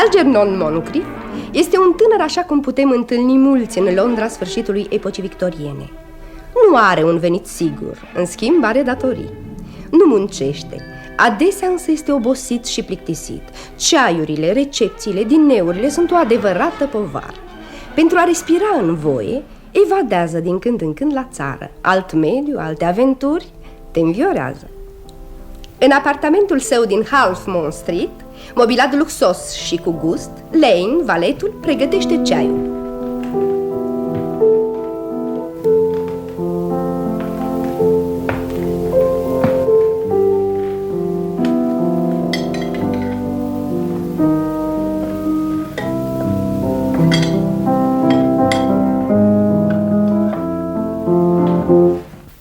Algernon Moncrief este un tânăr așa cum putem întâlni mulți în Londra sfârșitului epocii victoriene. Nu are un venit sigur, în schimb are datorii. Nu muncește, adesea însă este obosit și plictisit. Ceaiurile, recepțiile, dineurile sunt o adevărată povară. Pentru a respira în voie, evadează din când în când la țară. Alt mediu, alte aventuri te înviorează. În apartamentul său din Half Moon Street, mobilat luxos și cu gust, Lane, valetul, pregătește ceaiul.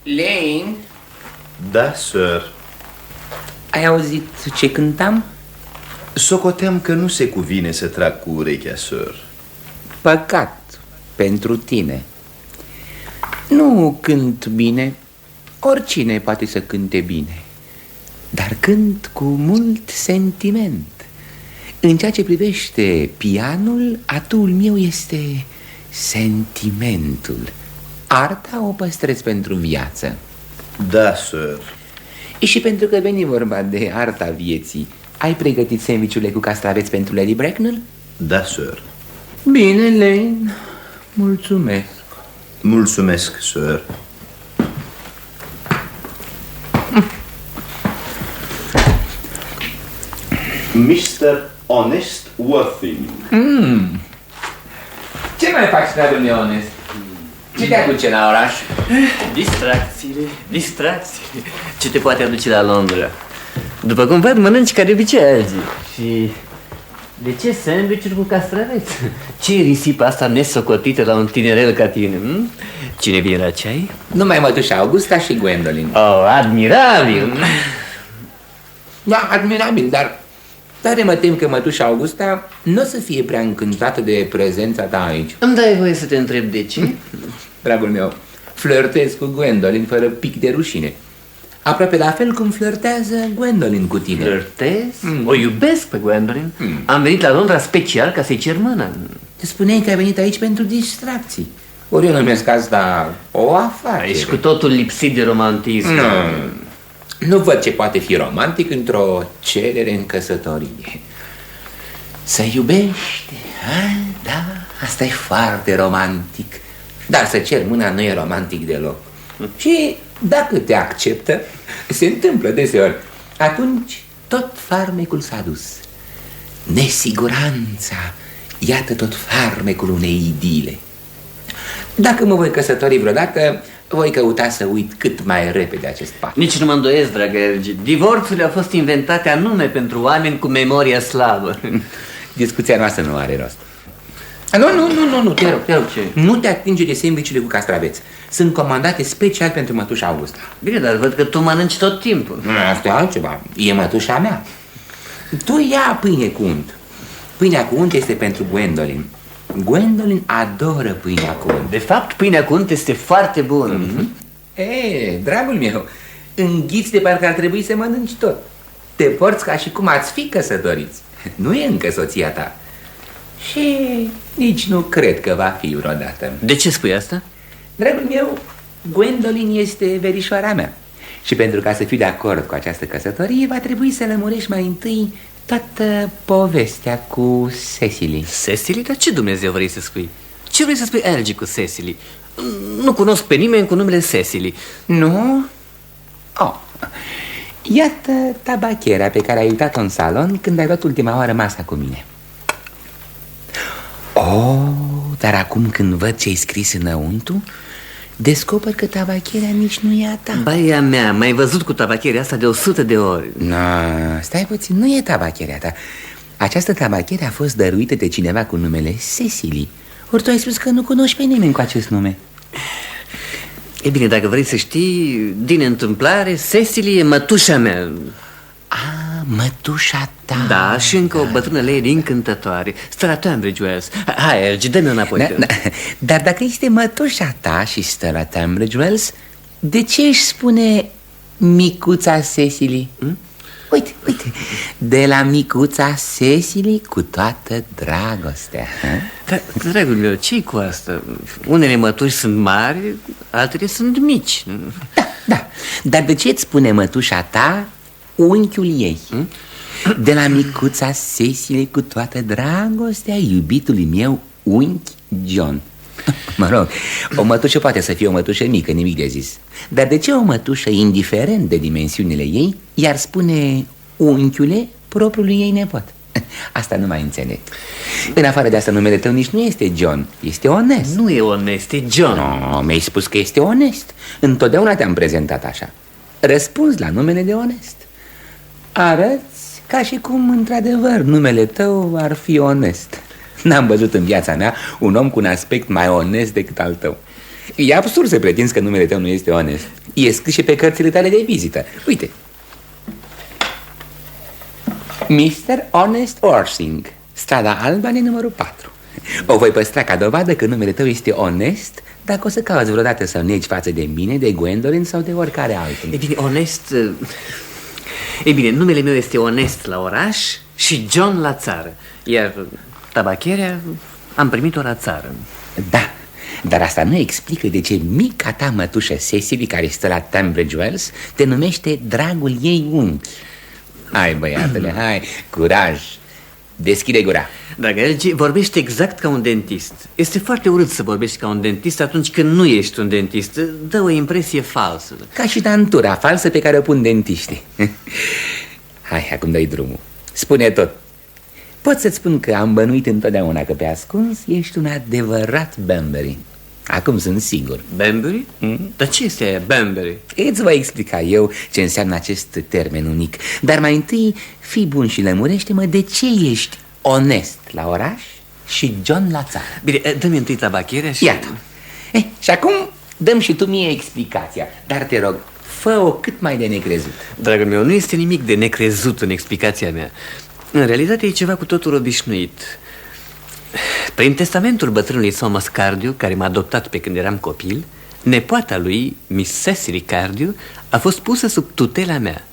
Lane? Da, sir. Ai auzit ce cântam? Socoteam că nu se cuvine să trag cu urechea, sir. Păcat pentru tine. Nu cânt bine. Oricine poate să cânte bine. Dar cânt cu mult sentiment. În ceea ce privește pianul, atul meu este sentimentul. Arta o păstrez pentru viață. Da, sir. Și pentru că veni vorba de arta vieții, ai pregătit sandvițurile cu castraveți pentru Lady Bracknell? Da, sir. Bine, Lane. Mulțumesc. Mulțumesc, sir. Mr. Honest Worthing. Ce mai faci, dragul meu onest? Ce te aduce la oraș? Distracțiile. Ce te poate aduce la Londra? După cum văd, mănânci ca de obicei alții. Și de ce sandwich-uri cu castraveți? Ce risipă asta nesocotită la un tinerel ca tine? Cine vine la ceai? Numai mătușa Augusta și Gwendolyn. Oh, admirabil! Da, admirabil, dar tare mă tem că mătușa Augusta nu o să fie prea încântată de prezența ta aici. Îmi dai voie să te întreb de ce? Dragul meu, flirtez cu Gwendolyn fără pic de rușine. Aproape la fel cum flirtează Gwendolyn cu tine. Flirtez? O iubesc pe Gwendolyn. Am venit la Londra special ca să-i cer mâna. Te spuneai că ai venit aici pentru distracții. Ori eu numesc asta o afacere. Ești cu totul lipsit de romantism. Nu văd ce poate fi romantic într-o cerere în căsătorie. Să iubești, da, asta e foarte romantic. Dar să cer mâna nu e romantic deloc. Și dacă te acceptă, se întâmplă deseori, atunci tot farmecul s-a dus. Nesiguranța, iată tot farmecul unei idile. Dacă mă voi căsători vreodată, voi căuta să uit cât mai repede acest pact. Nici nu mă îndoiesc, dragă Ergi. Divorțurile au fost inventate anume pentru oameni cu memoria slabă. Discuția noastră nu are rost. Nu, te rog. Ce? Nu te atinge de sandwich-urile cu castraveți. Sunt comandate special pentru mătușa Augusta. Bine, dar văd că tu mănânci tot timpul. Asta e altceva, e mătușa mea. Tu ia pâine cu unt. Pâinea cu unt este pentru Gwendolyn. Gwendolyn adoră pâinea cu unt. De fapt, pâinea cu unt este foarte bună. Dragul meu, înghiți de parcă ar trebui să mănânci tot. Te porți ca și cum ați fi căsătoriți. Nu e încă soția ta. Și nici nu cred că va fi vreodată. De ce spui asta? Dragul meu, Gwendolyn este verișoara mea. Și pentru ca să fiu de acord cu această căsătorie, va trebui să lămurești mai întâi toată povestea cu Cecily. Cecily? Dar ce Dumnezeu vrei să spui? Ce vrei să spui, Ergi, cu Cecily? Nu cunosc pe nimeni cu numele Cecily. Nu? Oh. Iată tabachera pe care ai uitat-o în salon când ai luat ultima oară masa cu mine. Oh, dar acum când văd ce-ai scris înăuntru, descoper că tabachera nici nu e a ta. Baia mea, m-ai văzut cu tabacherea asta de 100 de ori. Stai puțin, nu e tabacherea ta. Această tabachere a fost dăruită de cineva cu numele Cecily. Ori tu ai spus că nu cunoști pe nimeni cu acest nume. E bine, dacă vrei să știi, din întâmplare, Cecily e mătușa mea. Mătușa ta. Da, și încă o bătrână lady încântătoare. Stă la Tunbridge Wells. Hai, Ergi, dă-mi înapoi. Dar dacă este mătușa ta și stă la Tunbridge Wells, de ce își spune micuța Cecily? Uite, de la micuța Cecily cu toată dragostea. Dar, dragul meu, ce-i cu asta? Unele mătuși sunt mari, altele sunt mici. Da, dar de ce îți spune mătușa ta unchiul ei? De la micuța Cecily cu toată dragostea iubitului meu unchi John. Mă rog, o mătușă poate să fie o mătușă mică, nimic de zis. Dar de ce o mătușă, indiferent de dimensiunile ei, i-ar spune unchiule propriului ei nepot? Asta nu mai înțeleg. În afară de asta, numele tău nici nu este John, este onest. Nu e onest, e John. No, mi-ai spus că este onest. Întotdeauna te-am prezentat așa. Răspunzi la numele de onest. Arăți ca și cum, într-adevăr, numele tău ar fi onest. N-am văzut în viața mea un om cu un aspect mai onest decât al tău. E absurd să pretinzi că numele tău nu este onest. E scris și pe cărțile tale de vizită. Uite, Mr. Honest Orsing, strada Albany, numărul 4. O voi păstra ca dovadă că numele tău este onest, dacă o să cauți vreodată să negi față de mine, de Gwendolyn sau de oricare altul. E bine, onest... E bine, numele meu este Onest la oraș și John la țară. Iar tabacherea am primit-o la țară. Da, dar asta nu explică de ce mica ta mătușă Cecily, care stă la Tunbridge Wells, te numește dragul ei unchi. Hai, băiatele, hai, curaj, deschide gura. Dragă Elgi, vorbești exact ca un dentist. Este foarte urât să vorbești ca un dentist atunci când nu ești un dentist. Dă o impresie falsă. Ca și dantura falsă pe care o pun dentiștii. Hai, acum dă-i drumul. Spune tot. Pot să-ți spun că am bănuit întotdeauna că pe ascuns ești un adevărat Banbury. Acum sunt sigur. Banbury? Dar ce este aia, Banbury? Îți voi explica eu ce înseamnă acest termen unic. Dar mai întâi, fii bun și lămurește-mă de ce ești onest la oraș și John la țară. Bine, dă-mi întâi tabacherea și... Iată. Și acum dăm și tu mie explicația. Dar te rog, fă-o cât mai de necrezut. Dragul meu, nu este nimic de necrezut în explicația mea. În realitate e ceva cu totul obișnuit. Prin testamentul bătrânului Thomas Cardew, care m-a adoptat pe când eram copil, nepoata lui, Miss Cecily Cardew, a fost pusă sub tutela mea.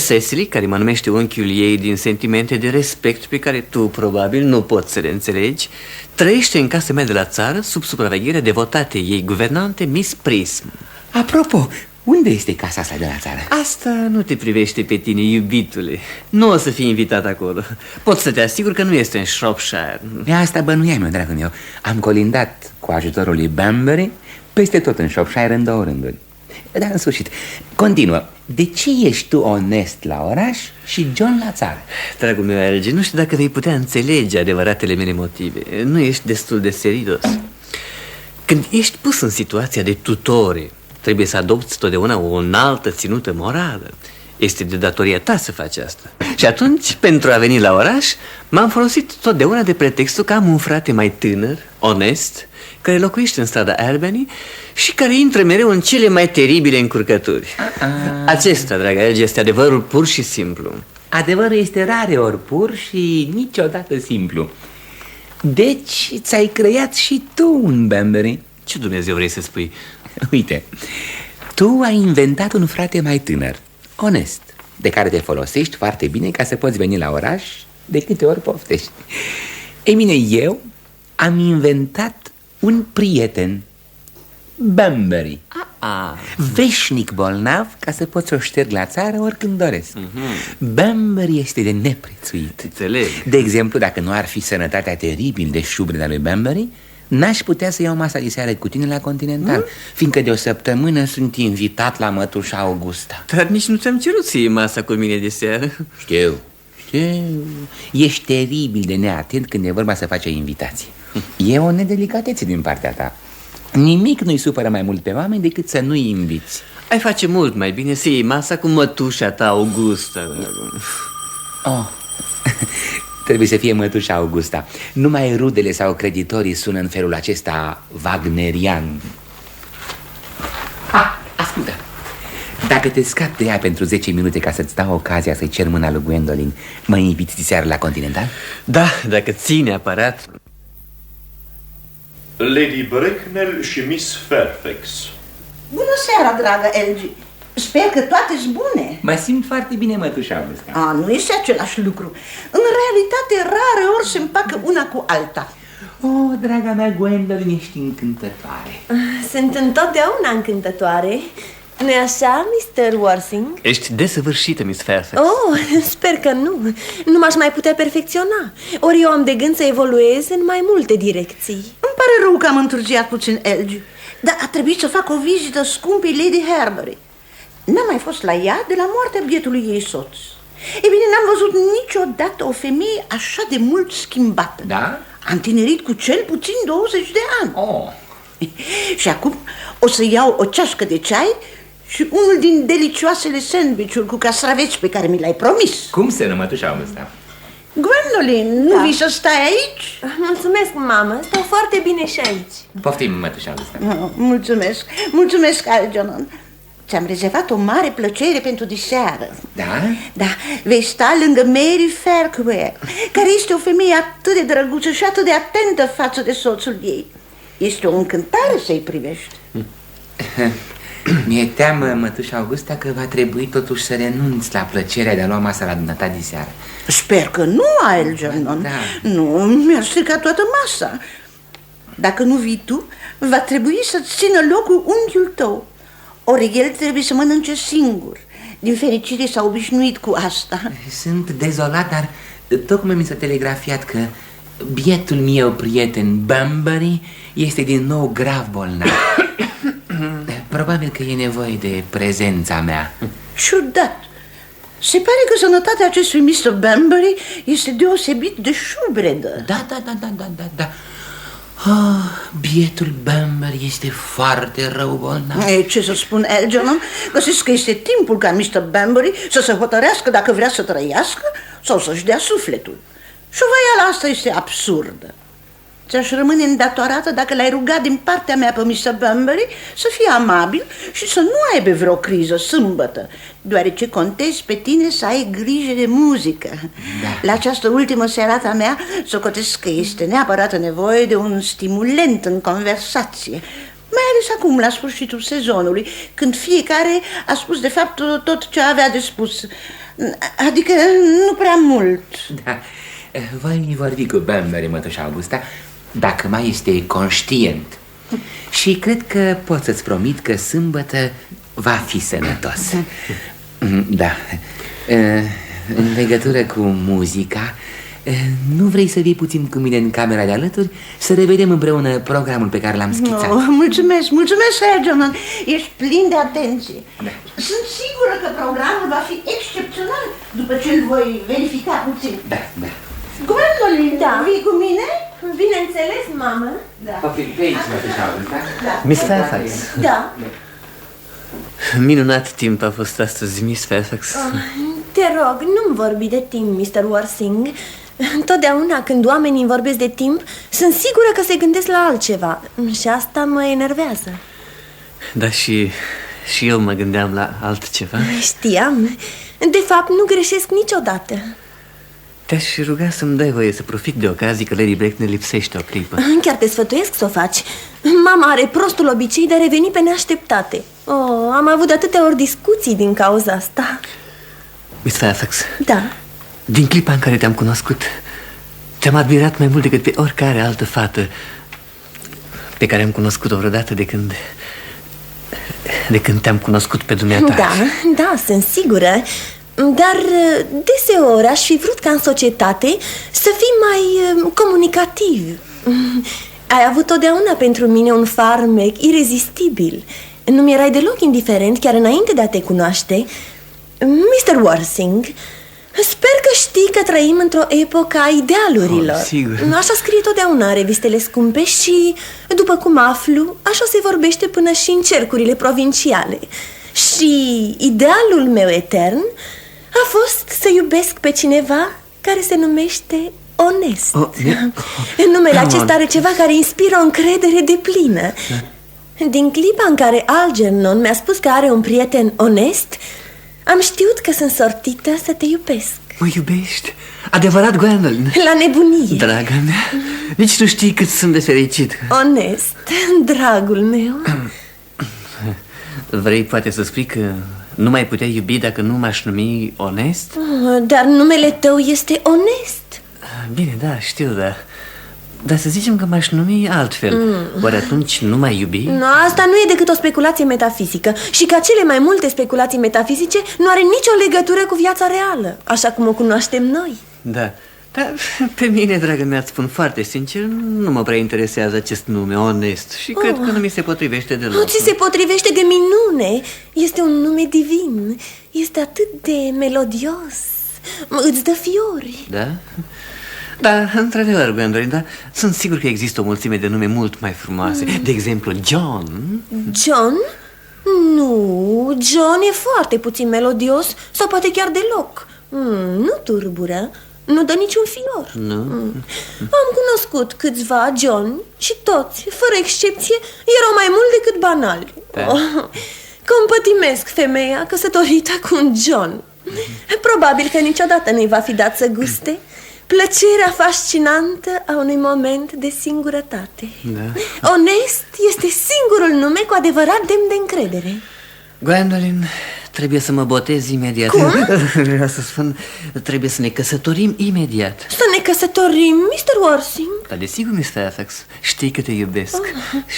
Cecily, care mă numește unchiul ei din sentimente de respect pe care tu probabil nu poți să le înțelegi, trăiește în casa mea de la țară sub supravegherea devotatei ei guvernante, Miss Prism. Apropo, unde este casa asta de la țară? Asta nu te privește pe tine, iubitule. Nu o să fii invitat acolo. Pot să te asigur că nu este în Shropshire. Asta bănuiam eu, dragul meu. Am colindat cu ajutorul lui Banbury peste tot în Shropshire în 2 rânduri. Dar în sfârșit, continuă. De ce ești tu onest la oraș și John la țară? Dragul meu, Elgi, nu știu dacă vei putea înțelege adevăratele mele motive. Nu ești destul de serios. Când ești pus în situația de tutore, trebuie să adopți totdeauna o înaltă ținută morală. Este de datoria ta să faci asta. Și atunci, pentru a veni la oraș, m-am folosit totdeauna de pretextul că am un frate mai tânăr, onest, care locuiește în strada Albany și care intră mereu în cele mai teribile încurcături. Acesta, dragă Elgi, este adevărul pur și simplu. Adevărul este rareori pur și niciodată simplu. Deci ți-ai creat și tu un Banbury. Ce Dumnezeu vrei să spui? Uite, tu ai inventat un frate mai tânăr, onest, de care te folosești foarte bine ca să poți veni la oraș de câte ori poftești. Ei bine, eu am inventat un prieten, Banbury, veșnic bolnav, ca să poți o șterg la țară oricând doresc. Banbury este de neprețuit. Înțeleg. De exemplu, dacă nu ar fi sănătatea teribil de șubredă a lui Banbury, n-aș putea să iau masa de seară cu tine la Continental, fiindcă de o săptămână sunt invitat la mătușa Augusta. Dar nici nu ți-am cerut să iei masa cu mine de seară. Știu. Ești teribil de neatent când e vorba să faci o invitație. E o nedelicatețe din partea ta. Nimic nu-i supără mai mult pe oameni decât să nu-i inviți. Ai face mult mai bine să iei masa cu mătușa ta, Augusta. Trebuie să fie mătușa Augusta. Numai rudele sau creditorii sună în felul acesta wagnerian. Ascultă. Dacă te scapi de ea pentru 10 minute ca să-ți dau ocazia să-i cer mâna lui Gwendolyn, mă inviți seară la Continental? Da, dacă ții neapărat. Lady Bracknell și Miss Fairfax. Bună seara, dragă Elgi. Sper că toate-s bune. Mă simt foarte bine, mătușa Augusta. Nu este același lucru. În realitate, rare ori se împacă una cu alta. Draga mea Gwendolyn, ești încântătoare. Sunt întotdeauna încântătoare. Nu-i așa, Mr. Worsing? Ești desăvârșită, Miss Fairfax. Sper că nu. Nu m-aș mai putea perfecționa. Ori eu am de gând să evoluez în mai multe direcții. Îmi pare rău că am întârziat puțin, Elgi, dar a trebuit să fac o vizită scumpei Lady Harbury. N-am mai fost la ea de la moartea bietului ei soț. E bine, n-am văzut niciodată o femeie așa de mult schimbată. Da? A întinerit cu cel puțin 20 de ani. Și acum o să iau o ceașcă de ceai și unul din delicioasele sandwich-uri cu castraveți pe care mi l-ai promis. Cum se numă, mătușa Augusta? Gwendolyn, nu vii să stai aici? Mulțumesc, mamă, stau foarte bine și aici. Poftim, mătușa Augusta. Mulțumesc, mulțumesc, Algernon. Ți-am rezervat o mare plăcere pentru diseară. Da? Da, vei sta lângă Mary Farquhar, care este o femeie atât de drăguță și atât de atentă față de soțul ei. Este o încântare să-i privești. Mi-e teamă, mătușa Augusta, că va trebui totuși să renunț la plăcerea de a lua masa la dumneata diseară. Sper că nu, Algernon. Da. Nu, mi-ar strica toată masa. Dacă nu vii tu, va trebui să-ți țină locul unchiul tău. Ori el trebuie să mănânce singur. Din fericire s-a obișnuit cu asta. Sunt dezolat, dar tocmai mi s-a telegrafiat că bietul meu prieten Bunbury este din nou grav bolnav. Probabil că e nevoie de prezența mea. Ciudat. Se pare că sănătatea acestui Mr. Bunbury este deosebit de șubredă. Da. Bietul Bunbury este foarte rău bolnav. Ce să spun, Algernon? Găsesc că este timpul ca Mr. Bunbury să se hotărească dacă vrea să trăiască sau să-și dea sufletul. Șuvaiala asta este absurdă. Ți-aș rămâne îndatorată dacă l-ai rugat din partea mea pe Mr. Bunbury să fie amabil și să nu aibă vreo criză sâmbătă, deoarece contez pe tine să ai grijă de muzică. Da. La această ultimă serată a mea socotesc că este neapărat nevoie de un stimulent în conversație, mai ales acum, la sfârșitul sezonului, când fiecare a spus de fapt tot ce avea de spus. Adică nu prea mult. Da. Voi vorbi cu Bunbury, mătușa Augusta, dacă mai este conștient. Și cred că pot să-ți promit că sâmbătă va fi sănătos. Da. În legătură cu muzica, nu vrei să vii puțin cu mine în camera de alături să revedem împreună programul pe care l-am schițat? Mulțumesc, Algernon. Ești plin de atenție. Da. Sunt sigură că programul va fi excepțional după ce îl voi verifica puțin. Da. Gwendolyn, vii cu mine? Bineînțeles, mamă. Da. Pe aici, mătușa Augusta. Miss Fairfax. Da. Minunat timp a fost astăzi, Miss Fairfax. Te rog, nu-mi vorbi de timp, Mr. Worsing. Întotdeauna când oamenii vorbesc de timp, sunt sigură că se gândesc la altceva. Și asta mă enervează. Da, și eu mă gândeam la altceva. Știam. De fapt, nu greșesc niciodată. Te-aș ruga să-mi dai voie să profit de ocazii că Lady Bracknell lipsește o clipă. Chiar te sfătuiesc să o faci. Mama are prostul obicei de a reveni pe neașteptate. Am avut de atâtea ori discuții din cauza asta. Miss Fairfax. Da. Din clipa în care te-am cunoscut, te-am admirat mai mult decât pe oricare altă fată pe care am cunoscut-o vreodată de când te-am cunoscut pe dumneata. Da, sunt sigură. Dar deseori aș fi vrut ca în societate să fii mai comunicativ. Ai avut totdeauna pentru mine un farmec irezistibil. Nu mi-erai deloc indiferent chiar înainte de a te cunoaște. Mr. Worsing, sper că știi că trăim într-o epocă a idealurilor. Sigur. Așa scrie totdeauna în revistele scumpe și, după cum aflu, așa se vorbește până și în cercurile provinciale. Și idealul meu etern a fost să iubesc pe cineva care se numește onest. Numele acesta are ceva care inspiră o încredere deplină. Din clipa în care Algernon mi-a spus că are un prieten onest, am știut că sunt sortită să te iubesc. Mă iubești? Adevărat, Gwendolyn? La nebunie. Draga mea, nici nu știi cât sunt de fericit. Onest, dragul meu. Vrei poate să spui că nu mai puteai iubi dacă nu m-aș numi onest? Dar numele tău este Onest. Bine, da, știu, dar să zicem că m-aș numi altfel. Oare atunci nu mai iubi? No, asta nu e decât o speculație metafizică. Și ca cele mai multe speculații metafizice, nu are nicio legătură cu viața reală, așa cum o cunoaștem noi. Da, dar pe mine, dragă mea, îți spun foarte sincer, nu mă prea interesează acest nume, Onest. Și cred că nu mi se potrivește deloc. Ți se potrivește de minune. Este un nume divin. Este atât de melodios. Îți dă fiori. Da? Da, într-adevăr, Gwendoline, dar sunt sigur că există o mulțime de nume mult mai frumoase. De exemplu, John. John? Nu, John e foarte puțin melodios. Sau poate chiar deloc. Nu turbură. Nu dă niciun fior. Nu? Am cunoscut câțiva John și toți, fără excepție, erau mai mult decât banali. Că împătimesc femeia căsătorită cu un John. Probabil că niciodată nu-i va fi dat să guste plăcerea fascinantă a unui moment de singurătate. Onest este singurul nume cu adevărat demn de încredere. Gwendoline, trebuie să mă botez imediat. Cum? Vreau să spun, trebuie să ne căsătorim imediat. Să ne căsătorim, Mr. Worsing? Dar desigur, Mr. Fairfax, știi că te iubesc.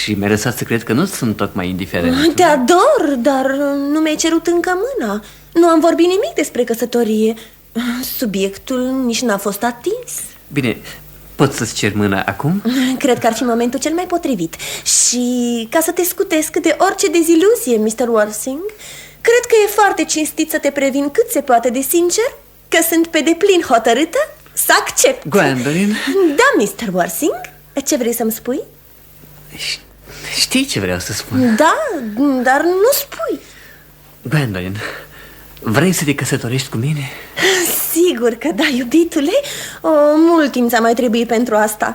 Și mi-ai lăsat să cred că nu sunt tocmai indiferent. Te ador, dar nu mi-ai cerut încă mâna. Nu am vorbit nimic despre căsătorie. Subiectul nici n-a fost atins. Bine, pot să-ți cer mâna acum? Cred că ar fi momentul cel mai potrivit. Și ca să te scutesc de orice deziluzie, Mr. Worsing, cred că e foarte cinstit să te previn cât se poate de sincer că sunt pe deplin hotărâtă să accept. Gwendoline? Da, Mr. Worsing. Ce vrei să-mi spui? Știi ce vreau să spun? Da, dar nu spui. Gwendoline, vrei să te căsătorești cu mine? Sigur că da, iubitule. Mult timp ți-a mai trebuit pentru asta.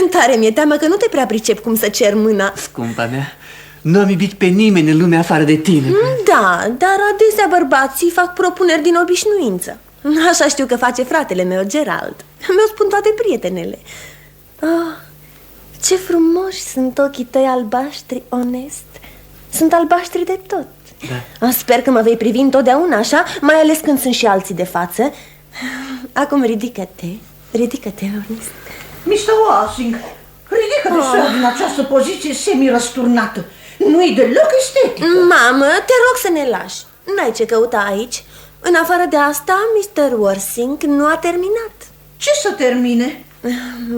Tare mi-e teamă că nu te prea pricep cum să cer mâna. Scumpa mea, nu am iubit pe nimeni în lume afară de tine. Da, dar adesea bărbații fac propuneri din obișnuință. Așa știu că face fratele meu, Gerald. Mi-o spun toate prietenele. Ce frumoși sunt ochii tăi albaștri, Onest. Sunt albaștri de tot. Da. Sper că mă vei privi întotdeauna așa, mai ales când sunt și alții de față. Acum ridică-te. Ridică-te, Ernest. Mr. Worsing, ridică-te sus din această poziție semi-răsturnată. Nu-i deloc estetică. Mamă, te rog să ne lași. N-ai ce căuta aici. În afară de asta, Mr. Worsing nu a terminat. Ce să termine?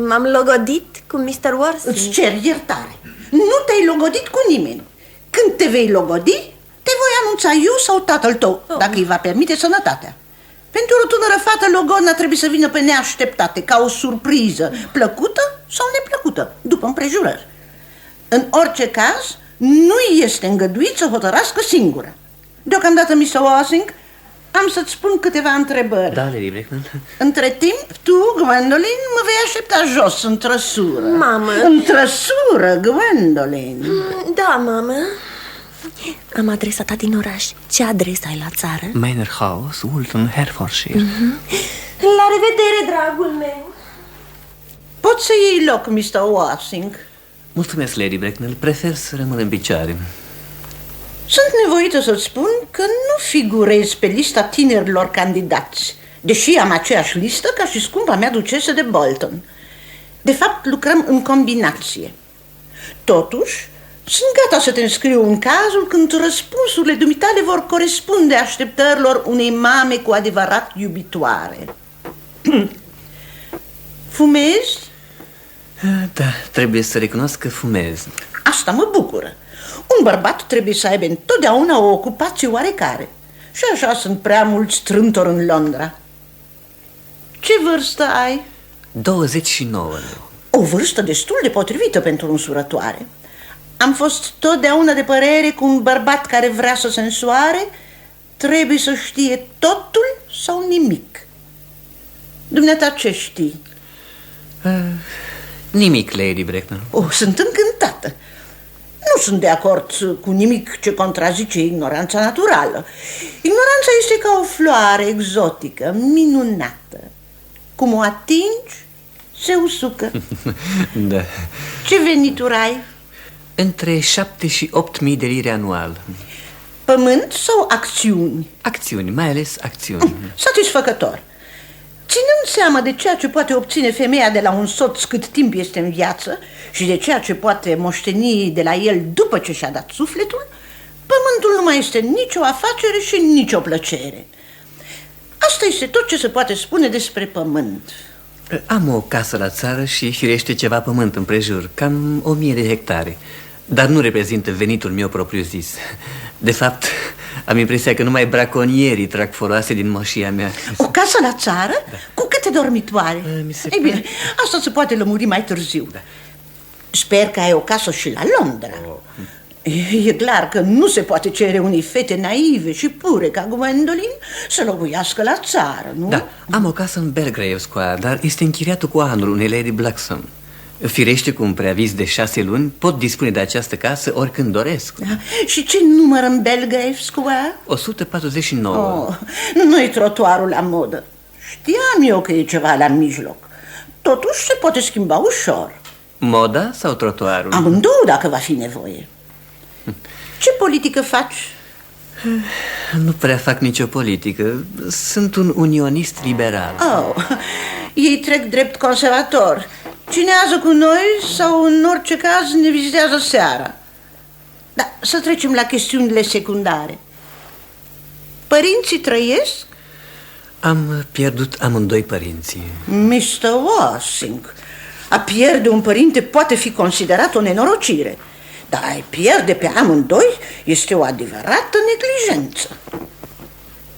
M-am logodit cu Mr. Worsing. Îți cer iertare. Nu te-ai logodit cu nimeni. Când te vei logodi, te voi anunța eu sau tatăl tău, dacă îi va permite sănătatea. Pentru o tânără fată, logodna trebuie să vină pe neașteptate, ca o surpriză, plăcută sau neplăcută, după împrejurări. În orice caz, nu este îngăduit să hotărască singură. Deocamdată, Mr. Worsing, am să-ți spun câteva întrebări. Da, Lady Bracknell. Între timp, tu, Gwendoline, mă vei aștepta jos, în trăsură. Mamă. În trăsură, Gwendoline. Da, mamă. Am adresa ta din oraș. Ce adresă ai la țară? Manor House, Woolton, Herefordshire. La revedere, dragul meu. Poți să iei loc, Mr. Worsing? Mulțumesc, Lady Bracknell, prefer să rămân în picioare. Sunt nevoită să-ți spun că nu figurez pe lista tinerilor candidați, deși am aceeași listă ca și scumpa mea ducesă de Bolton. De fapt, lucrăm în combinație. Totuși, sunt gata să te înscriu în cazul când răspunsurile dumitale vor corespunde așteptărilor unei mame cu adevărat iubitoare. Fumezi? Da, trebuie să recunosc că fumez. Asta mă bucură. Un bărbat trebuie să aibă întotdeauna o ocupație oarecare. Și așa sunt prea mulți strâmtori în Londra. Ce vârstă ai? 29. O vârstă destul de potrivită pentru însurătoare. Am fost totdeauna de părere că un bărbat care vrea să se însoare trebuie să știe totul sau nimic. Dumneata ce știi? Nimic, Lady Bracknell. Sunt încântată. Nu sunt de acord cu nimic ce contrazice ignoranța naturală. Ignoranța este ca o floare exotică, minunată. Cum o atingi, se usucă. Da. Ce venituri ai? Între 7 și 8.000 de lire anual. Pământ sau acțiuni? Acțiuni, mai ales acțiuni. Satisfăcător. Ținând seama de ceea ce poate obține femeia de la un soț cât timp este în viață și de ceea ce poate moșteni de la el după ce și-a dat sufletul, pământul nu mai este nicio afacere și nicio plăcere. Asta este tot ce se poate spune despre pământ. Am o casă la țară și firește ceva pământ împrejur, cam 1000 de hectare. Dar nu reprezintă venitul meu propriu-zis. De fapt, am impresia că numai braconierii trag foloase din moșia mea. O casă la țară? Da. Cu câte dormitoare? Ei bine, asta se poate lămuri mai târziu. Da. Sper că ai o casă și la Londra. E clar că nu se poate cere unei fete naive și pure ca Gwendolyn să locuiască la țară, nu? Da, am o casă în Belgrave Square, dar este închiriată cu anul unei Lady Blackstone. Firește, cu un preaviz de 6 luni, pot dispune de această casă oricând doresc. Da. Și ce număr în Belgrave Square? 149. Nu e trotuarul la modă. Știam eu că e ceva la mijloc. Totuși se poate schimba ușor. Moda sau trotuarul? Amândouă, dacă va fi nevoie. Ce politică faci? Nu prea fac nicio politică. Sunt un unionist liberal. Ei trec drept conservator. Cinează cu noi sau, în orice caz, ne vizitează seara. Da, să trecem la chestiunile secundare. Părinții trăiesc? Am pierdut amândoi părinții. Mr. Washing, a pierde un părinte poate fi considerat o nenorocire, dar a pierde pe amândoi este o adevărată neglijență.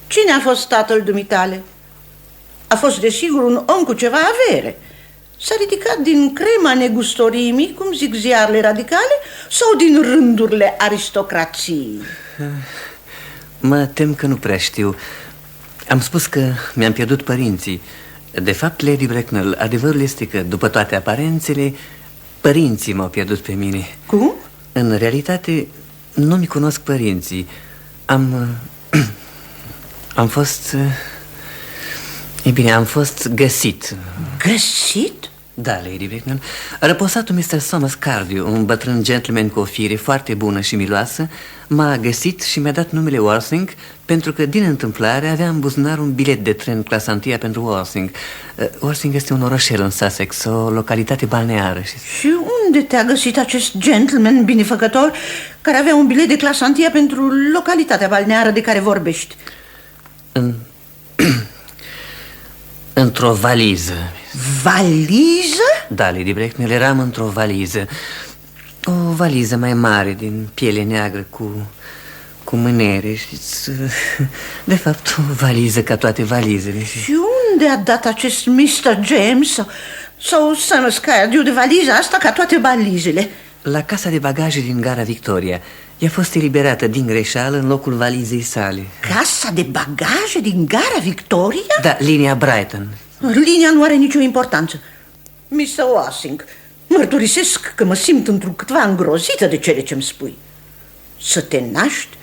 Cine a fost tatăl dumitale? A fost desigur un om cu ceva avere. S-a ridicat din crema negustoriimii, cum zic ziarele radicale, sau din rândurile aristocrației? Mă tem că nu prea știu. Am spus că mi-am pierdut părinții. De fapt, Lady Bracknell, adevărul este că, după toate aparențele, părinții m-au pierdut pe mine. Cum? În realitate, nu mi cunosc părinții. Am fost... E bine, am fost găsit. Găsit? Da, Lady Bracknell. Răposatul Mr. Thomas Cardew, un bătrân gentleman cu o fire foarte bună și miloasă, m-a găsit și mi-a dat numele Worthing, pentru că, din întâmplare, avea în buzunar un bilet de tren clasa 1 pentru Worthing. Worthing este un orășel în Sussex, o localitate balneară. Și unde te-a găsit acest gentleman binefăcător care avea un bilet de clasa 1 pentru localitatea balneară de care vorbești? Într-o valiză. Valiză? Da, Lady Bracknell, eram într-o valiză. O valiză mai mare, din piele neagră, cu mânere, știți? De fapt, o valiză ca toate valizele. Și unde a dat acest Mr. James sau Thomas Cardew de valiza asta ca toate valizele? La casa de bagaje din gara Victoria. Ea a fost eliberată din greșeală în locul valizei sale. Casa de bagaje din gara Victoria? Da, linia Brighton. Linia nu are nicio importanță. Mr. Washing, mărturisesc că mă simt întrucâtva îngrozită de cele ce-mi spui. Să te naști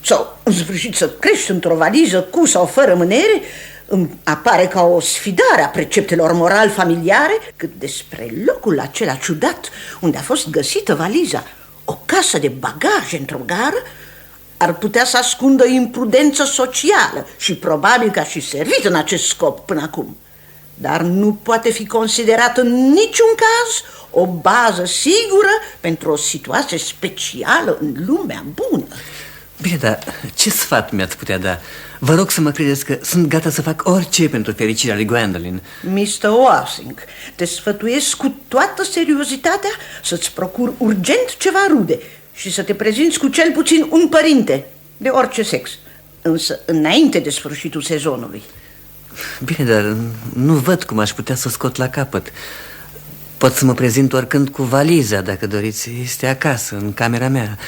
sau, în sfârșit, să crești într-o valiză cu sau fără mânere îmi apare ca o sfidare a preceptelor moral-familiare, cât despre locul acela ciudat unde a fost găsită valiza, o casă de bagaje într-o gară, ar putea să ascundă imprudență socială și probabil că a și servit în acest scop până acum. Dar nu poate fi considerat în niciun caz o bază sigură pentru o situație specială în lumea bună. Bine, dar ce sfat mi-ați putea da? Vă rog să mă credeți că sunt gata să fac orice pentru fericirea lui Gwendolyn. Mr. Washing, te sfătuiesc cu toată seriozitatea să-ți procuri urgent ceva rude și să te prezinți cu cel puțin un părinte de orice sex, însă înainte de sfârșitul sezonului. Bine, dar nu văd cum aș putea să o scot la capăt. Pot să mă prezint oricând cu valiza, dacă doriți. Este acasă, în camera mea.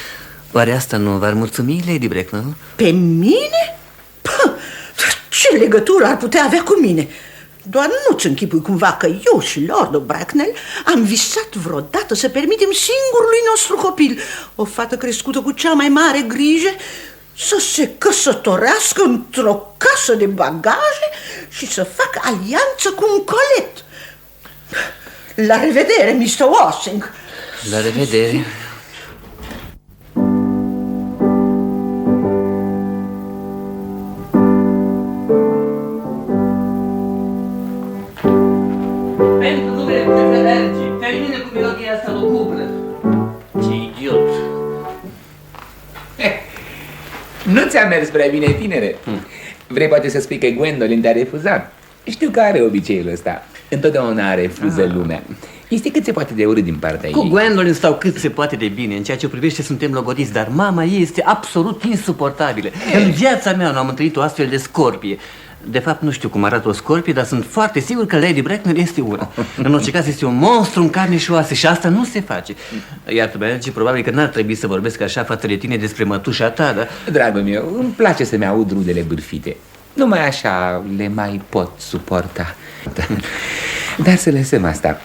Oare asta nu v-ar mulțumi, Lady Bracknell? Pe mine? Păi, ce legătură ar putea avea cu mine? Doar nu-ți închipui cumva că eu și Lordul Bracknell am visat vreodată să permitem singurului nostru copil, o fată crescută cu cea mai mare grijă, să se căsătorească într-o casă de bagaje și să facă alianță cu un colet. La revedere, Mr. Washing. La revedere. Nu ți-a mers prea bine, tinere? Vrei poate să spui că Gwendolyn te-a refuzat? Știu că are obiceiul ăsta. Întotdeauna refuză lumea. Este cât se poate de urât din partea ei. Cu Gwendolyn stau cât se poate de bine. În ceea ce o privește suntem logodiți, dar mama ei este absolut insuportabilă. În viața mea nu am întâlnit o astfel de scorpie. De fapt, nu știu cum arată o scorpie, dar sunt foarte sigur că Lady Bracknell este una. În orice caz, este un monstru în carne și oase și asta nu se face. Iar tu, probabil că n-ar trebui să vorbesc așa față de tine despre mătușa ta, dar... Dragul meu, îmi place să-mi aud rudele bârfite. Numai așa le mai pot suporta. Dar să lăsăm asta.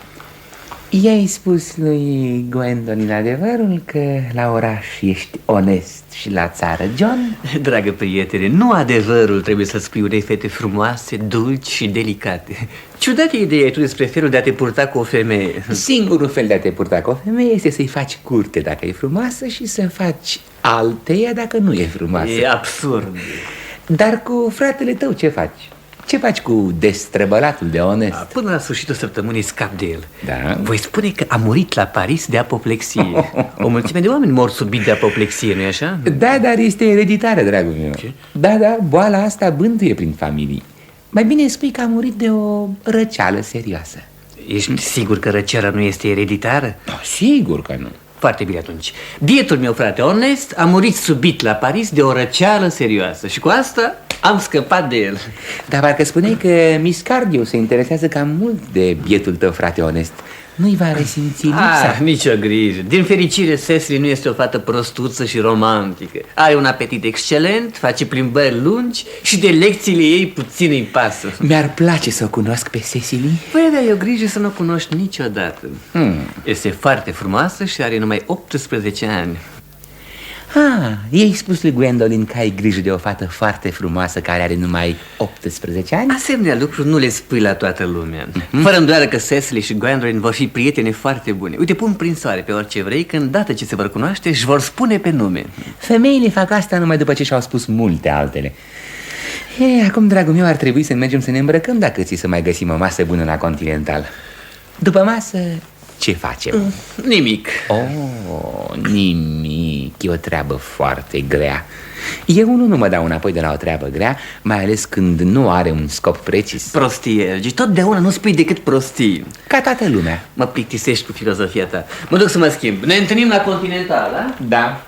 I-ai spus lui Gwendolyn adevărul că la oraș ești onest și la țară, John? Dragă prietene, nu adevărul trebuie să spui unei fete frumoase, dulci și delicate. Ciudată idee tu despre felul de a te purta cu o femeie. Singurul fel de a te purta cu o femeie este să-i faci curte dacă e frumoasă și să faci alteia dacă nu e frumoasă. E absurd. Dar cu fratele tău ce faci? Ce faci cu destrăbălatul de onest? Până la sfârșitul săptămânii scap de el. Da? Voi spune că a murit la Paris de apoplexie. O mulțime de oameni mor subit de apoplexie, nu-i așa? Da, dar este ereditară, dragul meu. Ce? Da, boala asta bântuie prin familii. Mai bine spui că a murit de o răceală serioasă. Ești sigur că răceala nu este ereditară? Da, sigur că nu. Foarte bine atunci. Bietul meu frate onest a murit subit la Paris de o răceală serioasă și cu asta am scăpat de el. Dar parcă spuneai că Miss Cardew se interesează cam mult de bietul tău, frate onest. Nu-i va resimți lipsa? Nicio grijă. Din fericire, Cecily nu este o fată prostuță și romantică. Are un apetit excelent, face plimbări lungi și de lecțiile ei puțin îi pasă. Mi-ar place să o cunosc pe Cecily. Păi, dar e o grijă să nu o cunoști niciodată. Este foarte frumoasă și are numai 18 ani. I-ai spus lui Gwendolyn că ai grijă de o fată foarte frumoasă care are numai 18 ani? Asemenea lucruri nu le spui la toată lumea. Fără îndoială că Cecily și Gwendolyn vor fi prietene foarte bune. Uite, pun prin soare pe orice vrei, că îndată ce se vor cunoaște își vor spune pe nume. Femeile fac asta numai după ce și-au spus multe altele. Acum, dragul meu, ar trebui să mergem să ne îmbrăcăm dacă ți să mai găsim o masă bună la Continental. După masă, ce facem? Nimic. Nimic. E o treabă foarte grea. Eu nu mă dau înapoi de la o treabă grea, mai ales când nu are un scop precis. Prostie, Elgi, totdeauna nu spui decât prostii. Ca toată lumea. Mă plictisești cu filozofia ta. Mă duc să mă schimb. Ne întâlnim la Continental, da? Da.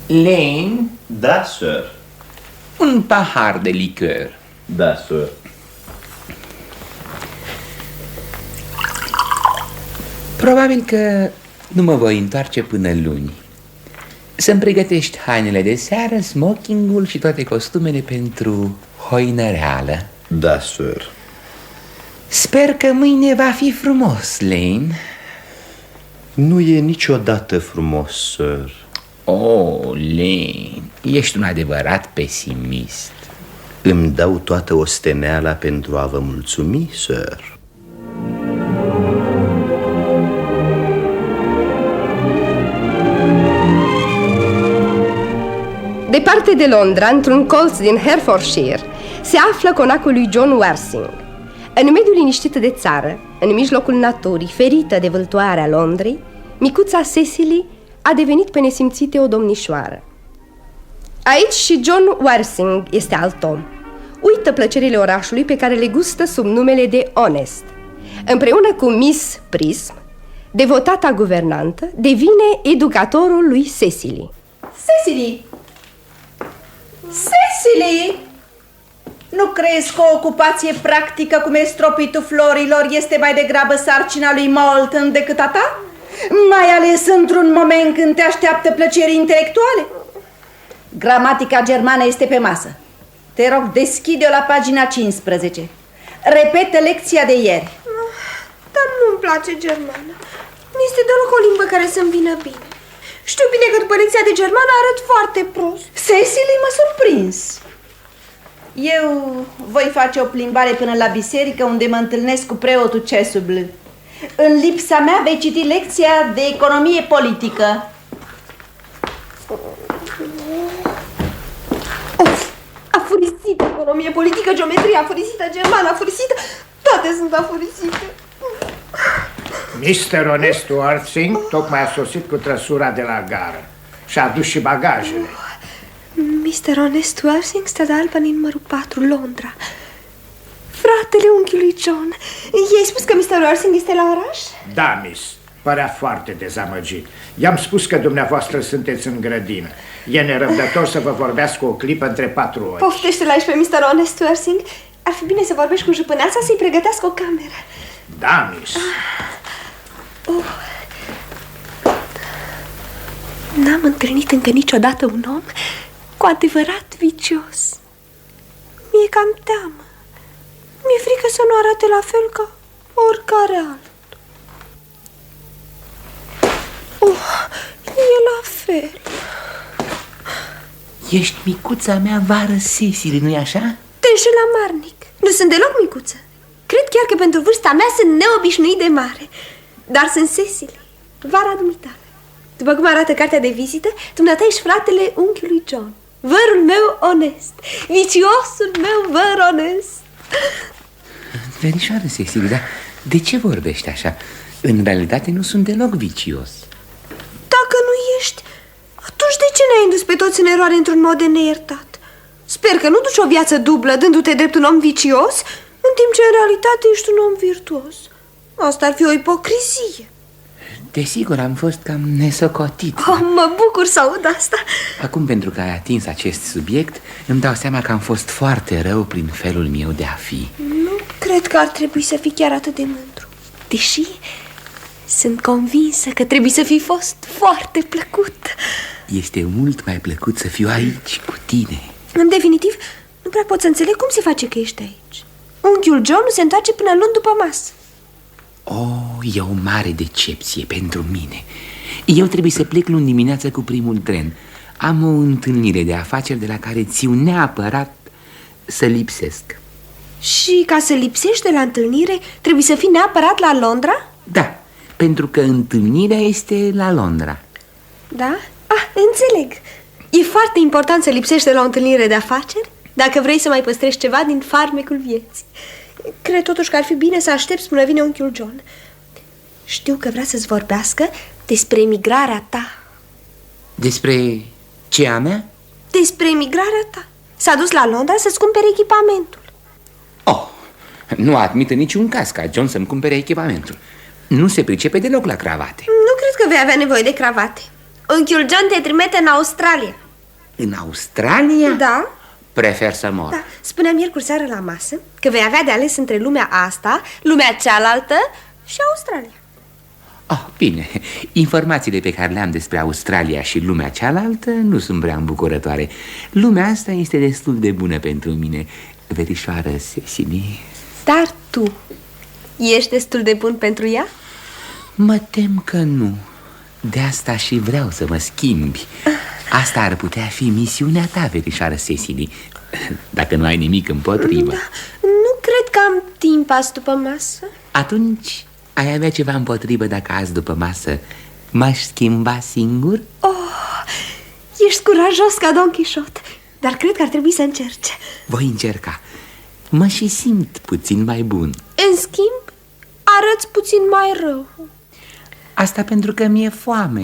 Lane? Da, sir. Un pahar de liqueur. Da, sir. Probabil că nu mă voi întoarce până luni. Să-mi pregătești hainele de seară, smokingul și toate costumele pentru hoină reală. Da, sir. Sper că mâine va fi frumos, Lane. Nu e niciodată frumos, sir. Lane, ești un adevărat pesimist. Îmi dau toată osteneala pentru a vă mulțumi, sir. Departe de Londra, într-un colț din Herefordshire, se află conacul lui John Wersing. În mediul liniștit de țară, în mijlocul naturii, ferită de vâltoarea Londrei, micuța Cecily a devenit pe nesimțite o domnișoară. Aici și John Wersing este alt om. Uită plăcerile orașului pe care le gustă sub numele de Honest. Împreună cu Miss Prism, devotata guvernantă, devine educatorul lui Cecily. Cecily! Cecily! Nu crezi că o ocupație practică cum e stropitul florilor este mai degrabă sarcina lui Moulton decât a ta? Mai ales într-un moment când te așteaptă plăceri intelectuale? Gramatica germană este pe masă. Te rog, deschide-o la pagina 15. Repetă lecția de ieri. Dar nu-mi place germana. Nu este deloc o limbă care să-mi vină bine. Știu bine că după lecția de germană arăt foarte prost. Cecily, m-a surprins. Eu voi face o plimbare până la biserică, unde mă întâlnesc cu preotul Chasuble. În lipsa mea vei citi lecția de economie politică. Afurisită economie politică, geometrie afurisită, germană afurisită, toate sunt afurisite. Mr. Honest Wersing tocmai a sosit cu trăsura de la gară. Și-a adus și bagajele. Mr. Honest Worthing, strada Albany, numărul 4, Londra. Fratele unchiului John. I-ai spus că Mr. Worthing este la oraș? Da, miss. Părea foarte dezamăgit. I-am spus că dumneavoastră sunteți în grădină. E nerăbdător să vă vorbească o clipă între 4 ori. Poftește-l aici pe Mr. Honest Worthing. Ar fi bine să vorbești cu jupâneața să-i pregătească o cameră. Da, miss. N-am întâlnit încă niciodată un om cu adevărat vicios. Mi-e cam teamă. Mi-e frică să nu arate la fel ca oricare altul. E la fel. Ești micuța mea vară, Cecily, nu-i așa? Te înșel amarnic. Nu sunt deloc micuță. Cred chiar că pentru vârsta mea sunt neobișnuit de mare. Dar sunt Cecily, vara dumitale. După cum arată cartea de vizită, dumneata ești fratele unchiului John. Vărul meu onest. Viciosul meu văr onest. Verișoară, Cecily, dar de ce vorbești așa? În realitate nu sunt deloc vicios. Dacă nu ești, atunci de ce ne-ai indus pe toți în eroare într-un mod de neiertat? Sper că nu duci o viață dublă dându-te drept un om vicios, în timp ce în realitate ești un om virtuos. Asta ar fi o ipocrizie. Desigur, am fost cam nesocotit. Mă bucur să aud asta. Acum, pentru că ai atins acest subiect, îmi dau seama că am fost foarte rău prin felul meu de a fi. Nu cred că ar trebui să fii chiar atât de mândru. Deși sunt convinsă că trebuie să fi fost foarte plăcut. Este mult mai plăcut să fiu aici cu tine. În definitiv, nu prea pot să înțeleg cum se face că ești aici. Unchiul John nu se întoarce până luni după masă. E o mare decepție pentru mine. Eu trebuie să plec luni dimineața cu primul tren. Am o întâlnire de afaceri de la care țiu neapărat să lipsesc. Și ca să lipsești de la întâlnire, trebuie să fii neapărat la Londra? Da, pentru că întâlnirea este la Londra. Da? Înțeleg. E foarte important să lipsești de la o întâlnire de afaceri dacă vrei să mai păstrezi ceva din farmecul vieții. Cred totuși că ar fi bine să aștepți până vine unchiul John. Știu că vrea să-ți vorbească despre emigrarea ta. Despre ce a mea? Despre emigrarea ta. S-a dus la Londra să-ți cumpere echipamentul. Nu admit în niciun caz ca John să-mi cumpere echipamentul. Nu se pricepe deloc la cravate. Nu cred că vei avea nevoie de cravate. Unchiul John te trimite în Australia. În Australia? Da. Prefer să mor. Da, spuneam miercuri seară la masă că vei avea de ales între lumea asta, lumea cealaltă și Australia. Bine, informațiile pe care le-am despre Australia și lumea cealaltă nu sunt prea îmbucurătoare. Lumea asta este destul de bună pentru mine, verișoară Cecily. Dar tu ești destul de bun pentru ea? Mă tem că nu. De asta și vreau să mă schimbi. Asta ar putea fi misiunea ta, verișoară Cecily, dacă nu ai nimic împotrivă. Da, nu cred că am timp azi după masă. Atunci ai avea ceva împotrivă dacă azi după masă m-aș schimba singur? Ești curajos ca Don Quixote, dar cred că ar trebui să încerci. Voi încerca. Mă și simt puțin mai bun. În schimb, arăți puțin mai rău. Asta pentru că mi-e foame.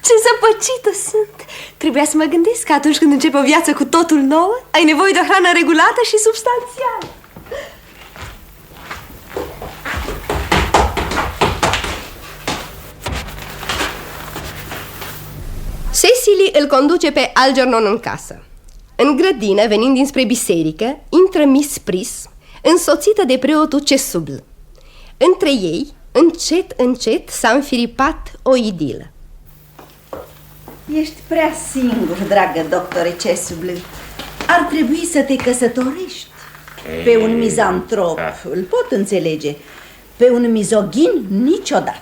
Ce zăpăcită sunt! Trebuia să mă gândesc că atunci când începe o viață cu totul nouă, ai nevoie de o hrană regulată și substanțială. Cecily îl conduce pe Algernon în casă. În grădină, venind dinspre biserică, intră Miss Pris, însoțită de preotul Chesubl. Între ei, încet, încet, s-a înfiripat o idilă. Ești prea singur, dragă doctore Chesubl. Ar trebui să te căsătorești. Pe un mizantrop îl pot înțelege. Pe un mizogin niciodată.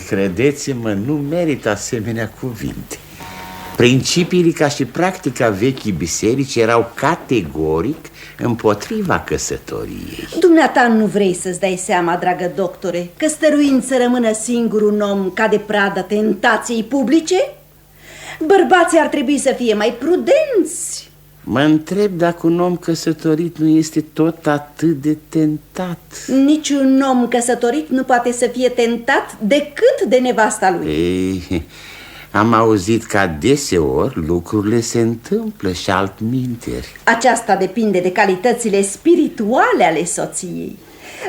Credeți-mă, nu merită asemenea cuvinte. Principiile ca și practica vechii biserici erau categoric împotriva căsătoriei. Dumneata nu vrei să-ți dai seama, dragă doctore, că stăruind să rămână singur un om ca de pradă tentației publice? Bărbații ar trebui să fie mai prudenți. Mă întreb dacă un om căsătorit nu este tot atât de tentat. Niciun om căsătorit nu poate să fie tentat decât de nevasta lui. Ei, Am auzit că adeseori lucrurile se întâmplă și altminteri. Aceasta depinde de calitățile spirituale ale soției,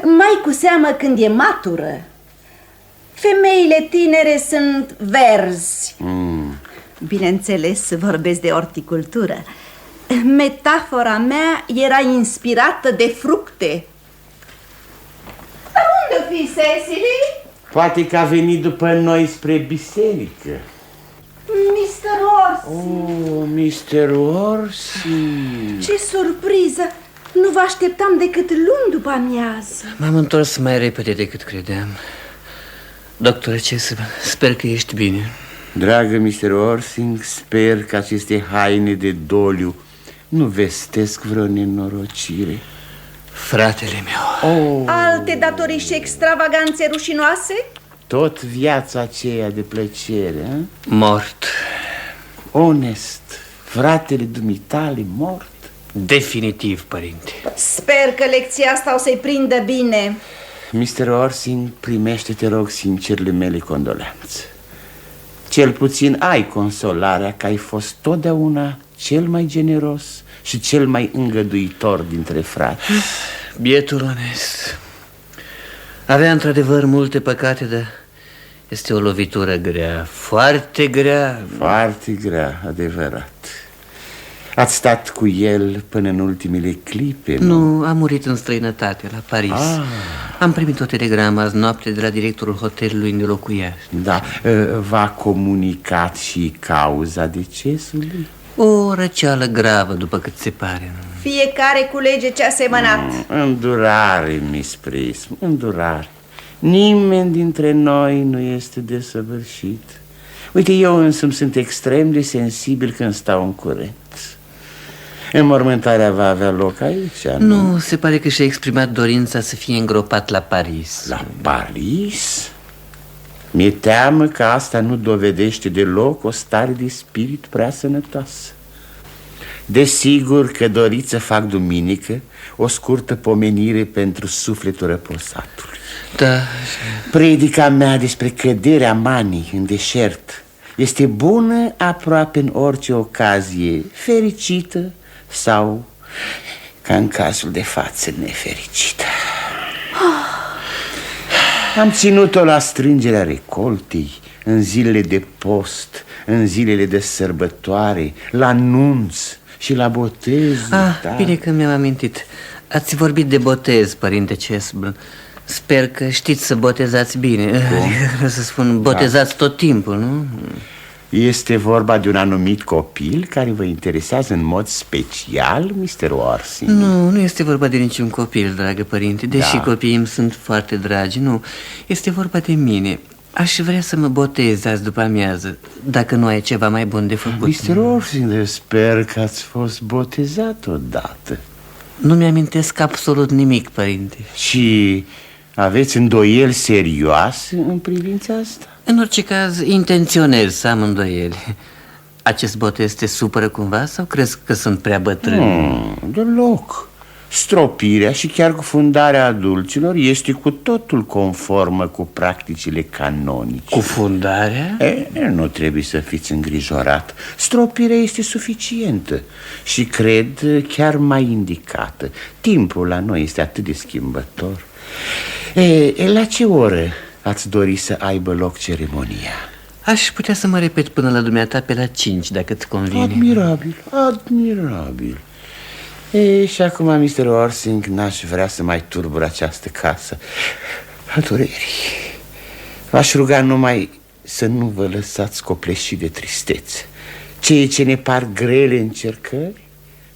mai cu seamă când e matură. Femeile tinere sunt verzi. Bineînțeles, vorbesc de orticultură. Metafora mea era inspirată de fructe. Dar unde fi Cecily? Poate că a venit după noi spre biserică. Mr. Orsi. Oh, Mr. Orsi. Ce surpriză! Nu vă așteptam decât luni după amiază. M-am întors mai repede decât credeam. Doctor Chasuble, sper că ești bine. Dragă Mr. Orsing, sper că aceste haine de doliu nu vestesc vreo nenorocire. Fratele meu. Alte datorii și extravaganțe rușinoase? Tot viața aceea de plăcere, a? Mort. Onest, fratele dumitale mort? Definitiv, părinte. Sper că lecția asta o să-i prindă bine. Mr. Orsing, primește, te rog, sincerele mele condoleanțe. Cel puțin ai consolarea că ai fost totdeauna cel mai generos și cel mai îngăduitor dintre frați. Bietul onest. Avea într-adevăr multe păcate, dar este o lovitură grea, foarte grea. Foarte grea, adevărat. Ați stat cu el până în ultimele clipe, nu? Nu, a murit în străinătate, la Paris. Am primit o telegramă azi noapte de la directorul hotelului unde locuia. Da, v-a comunicat și cauza decesului? O răceală gravă, după cât se pare. Fiecare culege ce a semănat. Îndurare, Miss Prism, îndurare. Nimeni dintre noi nu este desăvârșit. Uite, eu însumi sunt extrem de sensibil când stau în curent. Înmormântarea va avea loc aici, nu? Se pare că și-a exprimat dorința să fie îngropat la Paris. La Paris? Mi-e teamă că asta nu dovedește deloc o stare de spirit prea sănătoasă. Desigur că doriți să fac duminică o scurtă pomenire pentru sufletul răposatului. Da. Predica mea despre căderea manii în deșert este bună aproape în orice ocazie fericită sau, ca în cazul de față, nefericită. Am ținut-o la strângerea recoltei, în zilele de post, în zilele de sărbătoare, la nunț și la botez. Bine că mi-am amintit. Ați vorbit de botez, părinte Chasuble. Sper că știți să botezați bine. Vreau să spun, botezați tot timpul, nu? Este vorba de un anumit copil care vă interesează în mod special, Mr. Orsing? Nu, nu este vorba de niciun copil, dragă părinte. Deși copiii îmi sunt foarte dragi, nu. Este vorba de mine. Aș vrea să mă botez azi după amiază, dacă nu ai ceva mai bun de făcut. Mr. Orsing, sper că ați fost botezat odată. Nu mi-amintesc absolut nimic, părinte. Și aveți îndoieli serioase în privința asta? În orice caz, intenționez să am îndoieli. Acest botez te supără cumva sau crezi că sunt prea bătrân? Deloc. Stropirea și chiar cufundarea adulților este cu totul conformă cu practicile canonice. Cufundarea? Nu trebuie să fiți îngrijorat. Stropirea este suficientă și cred chiar mai indicată. Timpul la noi este atât de schimbător. La ce oră ați dori să aibă loc ceremonia? Aș putea să mă repet până la dumneata pe la 5, dacă îți convine. Admirabil, admirabil. Și acum, Mr. Orsing, n-aș vrea să mai turbur această casă a durerii. V-aș ruga numai să nu vă lăsați copleșit de tristețe. Ceea ce ne par grele încercări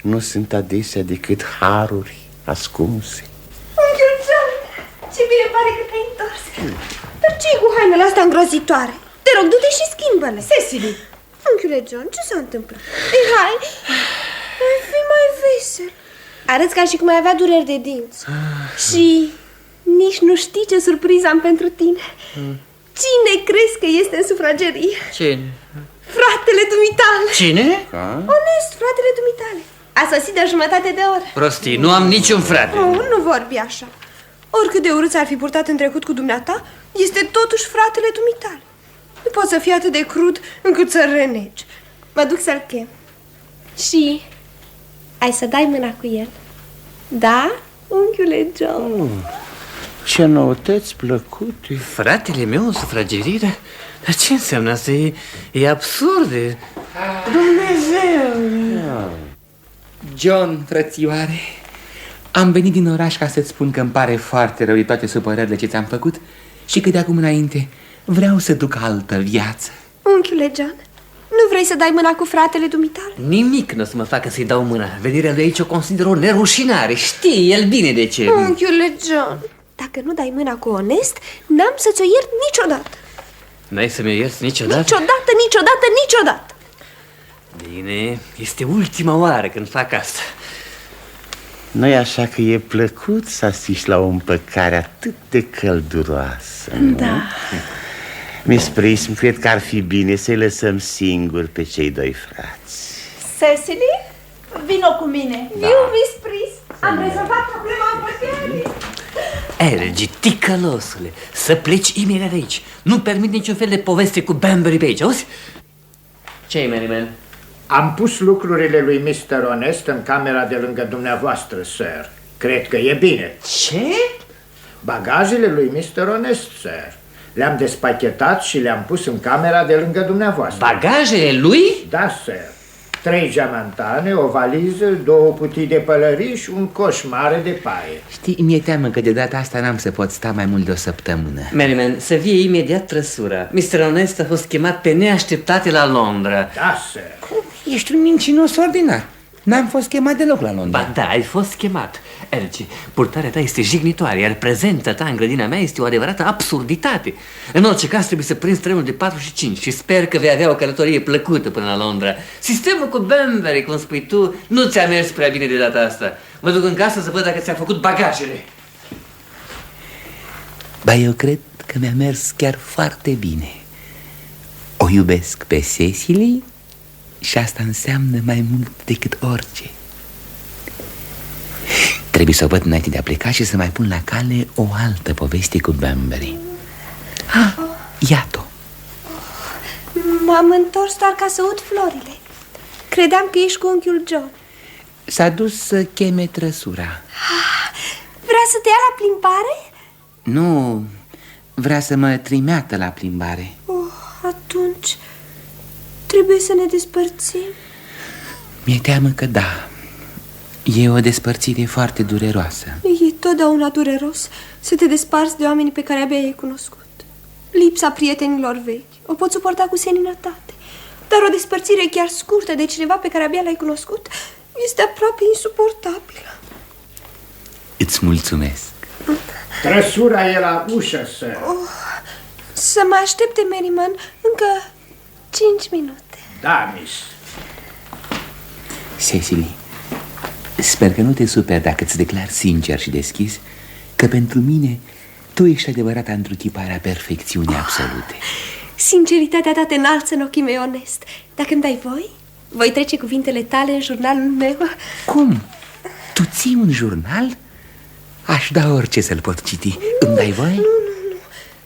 nu sunt adesea decât haruri ascunse. Unchiul John, ce bine pare că te-ai întors. Dar ce-i cu hainele astea îngrozitoare? Te rog, du-te și schimbă-le. Cecily! Unchiule John, ce s-a întâmplat? Hai, fi mai vesel. Arăți ca și cum ai avea dureri de dinți. Și nici nu știi ce surpriză am pentru tine. Cine crezi că este în sufragerie? Cine? Fratele dumitale. Cine? Onest, fratele dumitale. A sosit de o jumătate de oră. Prostii, nu am niciun frate. Nu vorbi așa. Oricât de urât ar fi purtat în trecut cu dumneata, este totuși fratele dumitale. Nu poți să fii atât de crud încât să renegi. Mă duc să-l chem. Și ai să dai mâna cu el? Da, unchiule John? Ce noutăți plăcute. Fratele meu, sufragerire? Dar ce înseamnă asta? E absurd. Dumnezeu! John, frățioare, am venit din oraș ca să-ți spun că îmi pare foarte rău de toate supărările ce ți-am făcut și că de acum înainte vreau să duc altă viață. Unchiule John, nu vrei să dai mâna cu fratele dumitale? Nimic nu o să mă facă să-i dau mâna. Venirea lui aici o consider o nerușinare. Știe el bine de ce. Unchiule John, dacă nu dai mâna cu onest, n-am să ți-o iert niciodată. N-ai să-mi ierți niciodată? Niciodată, niciodată, niciodată. Bine, este ultima oară când fac asta. Nu-i așa că e plăcut să asiști la o împăcare atât de călduroasă, nu? Da. Miss Prism, cred că ar fi bine să-i lăsăm singuri pe cei doi frați. Cecily, vino cu mine. Viu, Miss Prism, am rezolvat problema împăcării. Ergi, ticălosule, să pleci imediat de aici. Nu permit niciun fel de poveste cu Banbury pe aici, auzi? Ce-i, Merriman? Am pus lucrurile lui Mr. Honest în camera de lângă dumneavoastră, sir. Cred că e bine. Ce? Bagajele lui Mr. Honest, sir. Le-am despachetat și le-am pus în camera de lângă dumneavoastră. Bagajele lui? Da, sir. 3 geamantane, o valiză, 2 putii de pălării și un coș mare de paie. Știi, mi-e teamă că de data asta n-am să pot sta mai mult de o săptămână. Merriman, să vie imediat trăsura. Mr. Honest a fost chemat pe neașteptate la Londra. Da, sir. Ești un mincinos ordinar. N-am fost chemat deloc la Londra. Ba da, ai fost chemat. Ergi, purtarea ta este jignitoare, iar prezența ta în grădina mea este o adevărată absurditate. În orice caz trebuie să prinzi trenul de 4 și 5 și sper că vei avea o călătorie plăcută până la Londra. Sistemul cu Banbury, cum spui tu, nu ți-a mers prea bine de data asta. Mă duc în casă să văd dacă ți-a făcut bagajele. Ba, eu cred că mi-a mers chiar foarte bine. O iubesc pe Cecily și asta înseamnă mai mult decât orice. Trebuie să o văd înainte de a pleca și să mai pun la cale o altă poveste cu Banbury. Iată-o. M-am întors doar ca să ud florile. Credeam că ești cu unchiul John. S-a dus să cheme trăsura. Vrea să te ia la plimbare? Nu, vrea să mă trimeată la plimbare. Atunci trebuie să ne despărțim. Mi-e teamă că da. E o despărțire foarte dureroasă. E totdeauna dureros să te desparți de oamenii pe care abia ai cunoscut. Lipsa prietenilor vechi o poți suporta cu seninătate, dar o despărțire chiar scurtă de cineva pe care abia l-ai cunoscut este aproape insuportabilă. Îți mulțumesc. Trăsura e la ușă, sir. Să mă aștepte, Merriman, încă 5 minute. Da, miss. Cecily, sper că nu te superi dacă îți declar sincer și deschis că pentru mine tu ești adevărata întruchipare a perfecțiunii absolute. Sinceritatea ta te înalță în ochii mei onest. Dacă îmi dai voi trece cuvintele tale în jurnalul meu. Cum? Tu ții un jurnal? Aș da orice să-l pot citi. Îmi dai voie? Nu.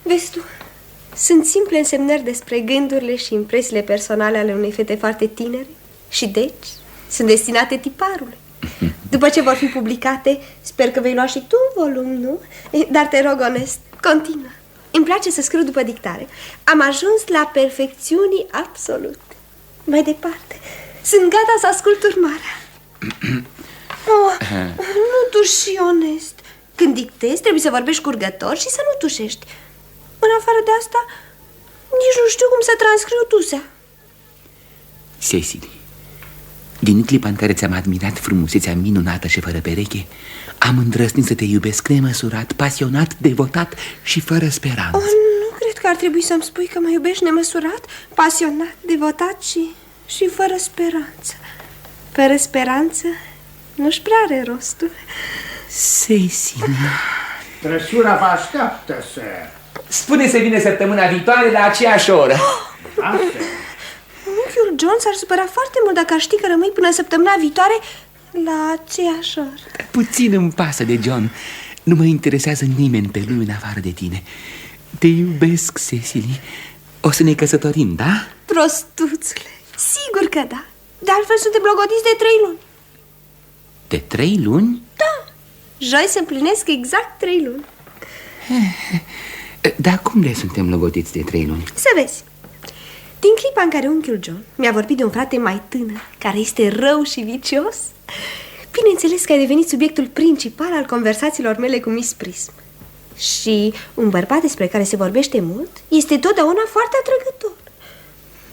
Vezi tu, sunt simple însemnări despre gândurile și impresiile personale ale unei fete foarte tinere și deci sunt destinate tiparului. După ce vor fi publicate, sper că vei lua și tu un volum, nu? Dar te rog onest, continuă. Îmi place să scriu după dictare. Am ajuns la perfecțiunii absolute. Mai departe, sunt gata să ascult urmarea. Nu tuși, onest. Când dictezi, trebuie să vorbești curgător și să nu tușești. În afară de asta, nici nu știu cum să transcriu tusea. Cecily, din clipa în care ți-am admirat frumusețea minunată și fără pereche, am îndrăznit să te iubesc nemăsurat, pasionat, devotat și fără speranță. Nu cred că ar trebui să-mi spui că mă iubești nemăsurat, pasionat, devotat și fără speranță. Fără speranță nu-și prea are rostul. Cecily, Trăsura vă așteaptă, sir. spune să vină săptămâna viitoare la aceeași oră. Da, sir. Unchiul John s-ar supăra foarte mult dacă ar ști că rămâi până săptămâna viitoare la aceeași oră. Puțin îmi pasă de John. Nu mă interesează nimeni pe lume în afară de tine. Te iubesc, Cecily, O să ne căsătorim, da? Prostuțule, sigur că da. De altfel suntem logodiți de 3 luni. De 3 luni? Da, joi se împlinesc exact 3 luni. Dar cum le suntem logodiți de 3 luni? Să vezi. Din clipa în care unchiul John mi-a vorbit de un frate mai tânăr, care este rău și vicios, bineînțeles că ai devenit subiectul principal al conversațiilor mele cu Miss Prism. Și un bărbat despre care se vorbește mult este totdeauna foarte atrăgător.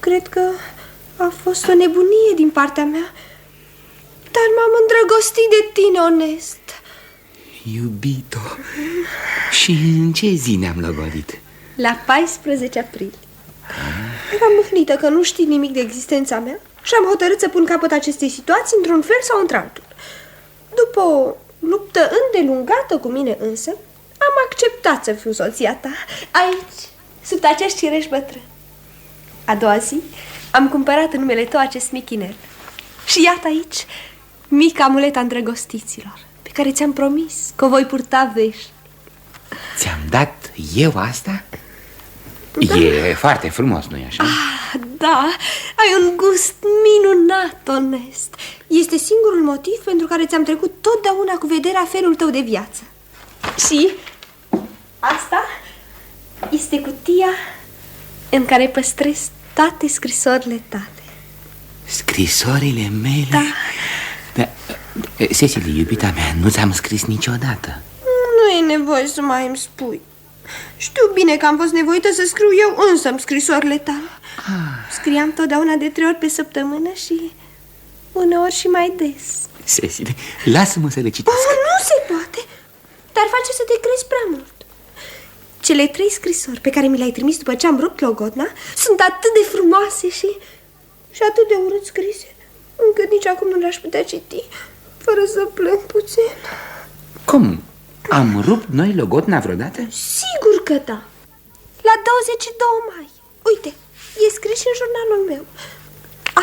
Cred că a fost o nebunie din partea mea, dar m-am îndrăgostit de tine, onest. Iubito, și în ce zi ne-am logodit? La 14 aprilie. Eram mâhnită că nu știi nimic de existența mea și am hotărât să pun capăt acestei situații într-un fel sau într-altul. După o luptă îndelungată cu mine însă, am acceptat să fiu soția ta, aici, sub acești cireși bătrâni. A doua zi am cumpărat în numele tău acest mic inel. Și iată aici mica amuleta îndrăgostiților, pe care ți-am promis că o voi purta veșnic. Ți-am dat eu asta? Da. E foarte frumos, nu-i așa? Ah, da, ai un gust minunat, onest. Este singurul motiv pentru care ți-am trecut totdeauna cu vederea felul tău de viață. Și asta este cutia în care păstrez toate scrisorile tale. Scrisorile mele? Da. Da. Cecily, iubita mea, nu ți-am scris niciodată. Nu e nevoie să mai îmi spui. Știu bine că am fost nevoită să scriu eu însă-mi scrisorile tale. Scriam totdeauna de 3 ori pe săptămână și uneori și mai des. Cecily, lasă-mă să le citesc. Nu se poate, dar face să te crezi prea mult. Cele 3 scrisori pe care mi le-ai trimis după ce am rupt logodna sunt atât de frumoase și atât de urât scrise, încât nici acum nu le-aș putea citi fără să plâng puțin. Cum? Am rupt noi logodna vreodată? Sigur că da. La 22 mai. Uite, e scris și în jurnalul meu.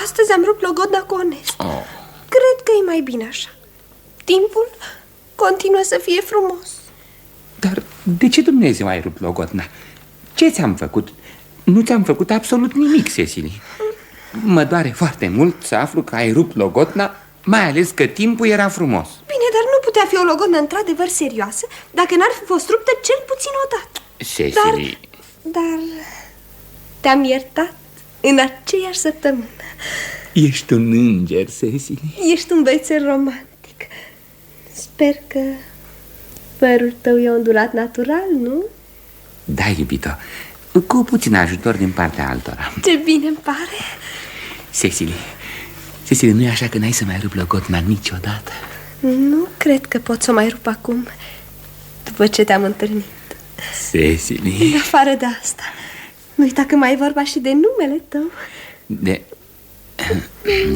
Astăzi am rupt logodna cu onest. Cred că e mai bine așa. Timpul continuă să fie frumos. Dar de ce Dumnezeu ai rupt logodna? Ce ți-am făcut? Nu ți-am făcut absolut nimic, Cecily. Mă doare foarte mult să aflu că ai rupt logodna, mai ales că timpul era frumos. Bine, dar nu putea fi o logodnă într-adevăr serioasă dacă n-ar fi fost ruptă cel puțin odată. Cecily... Dar te-am iertat în aceeași săptămână. Ești un înger, Cecily. Ești un băiețel romantic. Sper că părul tău e ondulat natural, nu? Da, iubito, cu puțin ajutor din partea altora. Ce bine-mi pare. Cecily, nu e așa că n-ai să mai rup logodna niciodată? Nu cred că pot să o mai rup acum, după ce te-am întâlnit. Cecily... În afară de asta, nu uita că mai e vorba și de numele tău.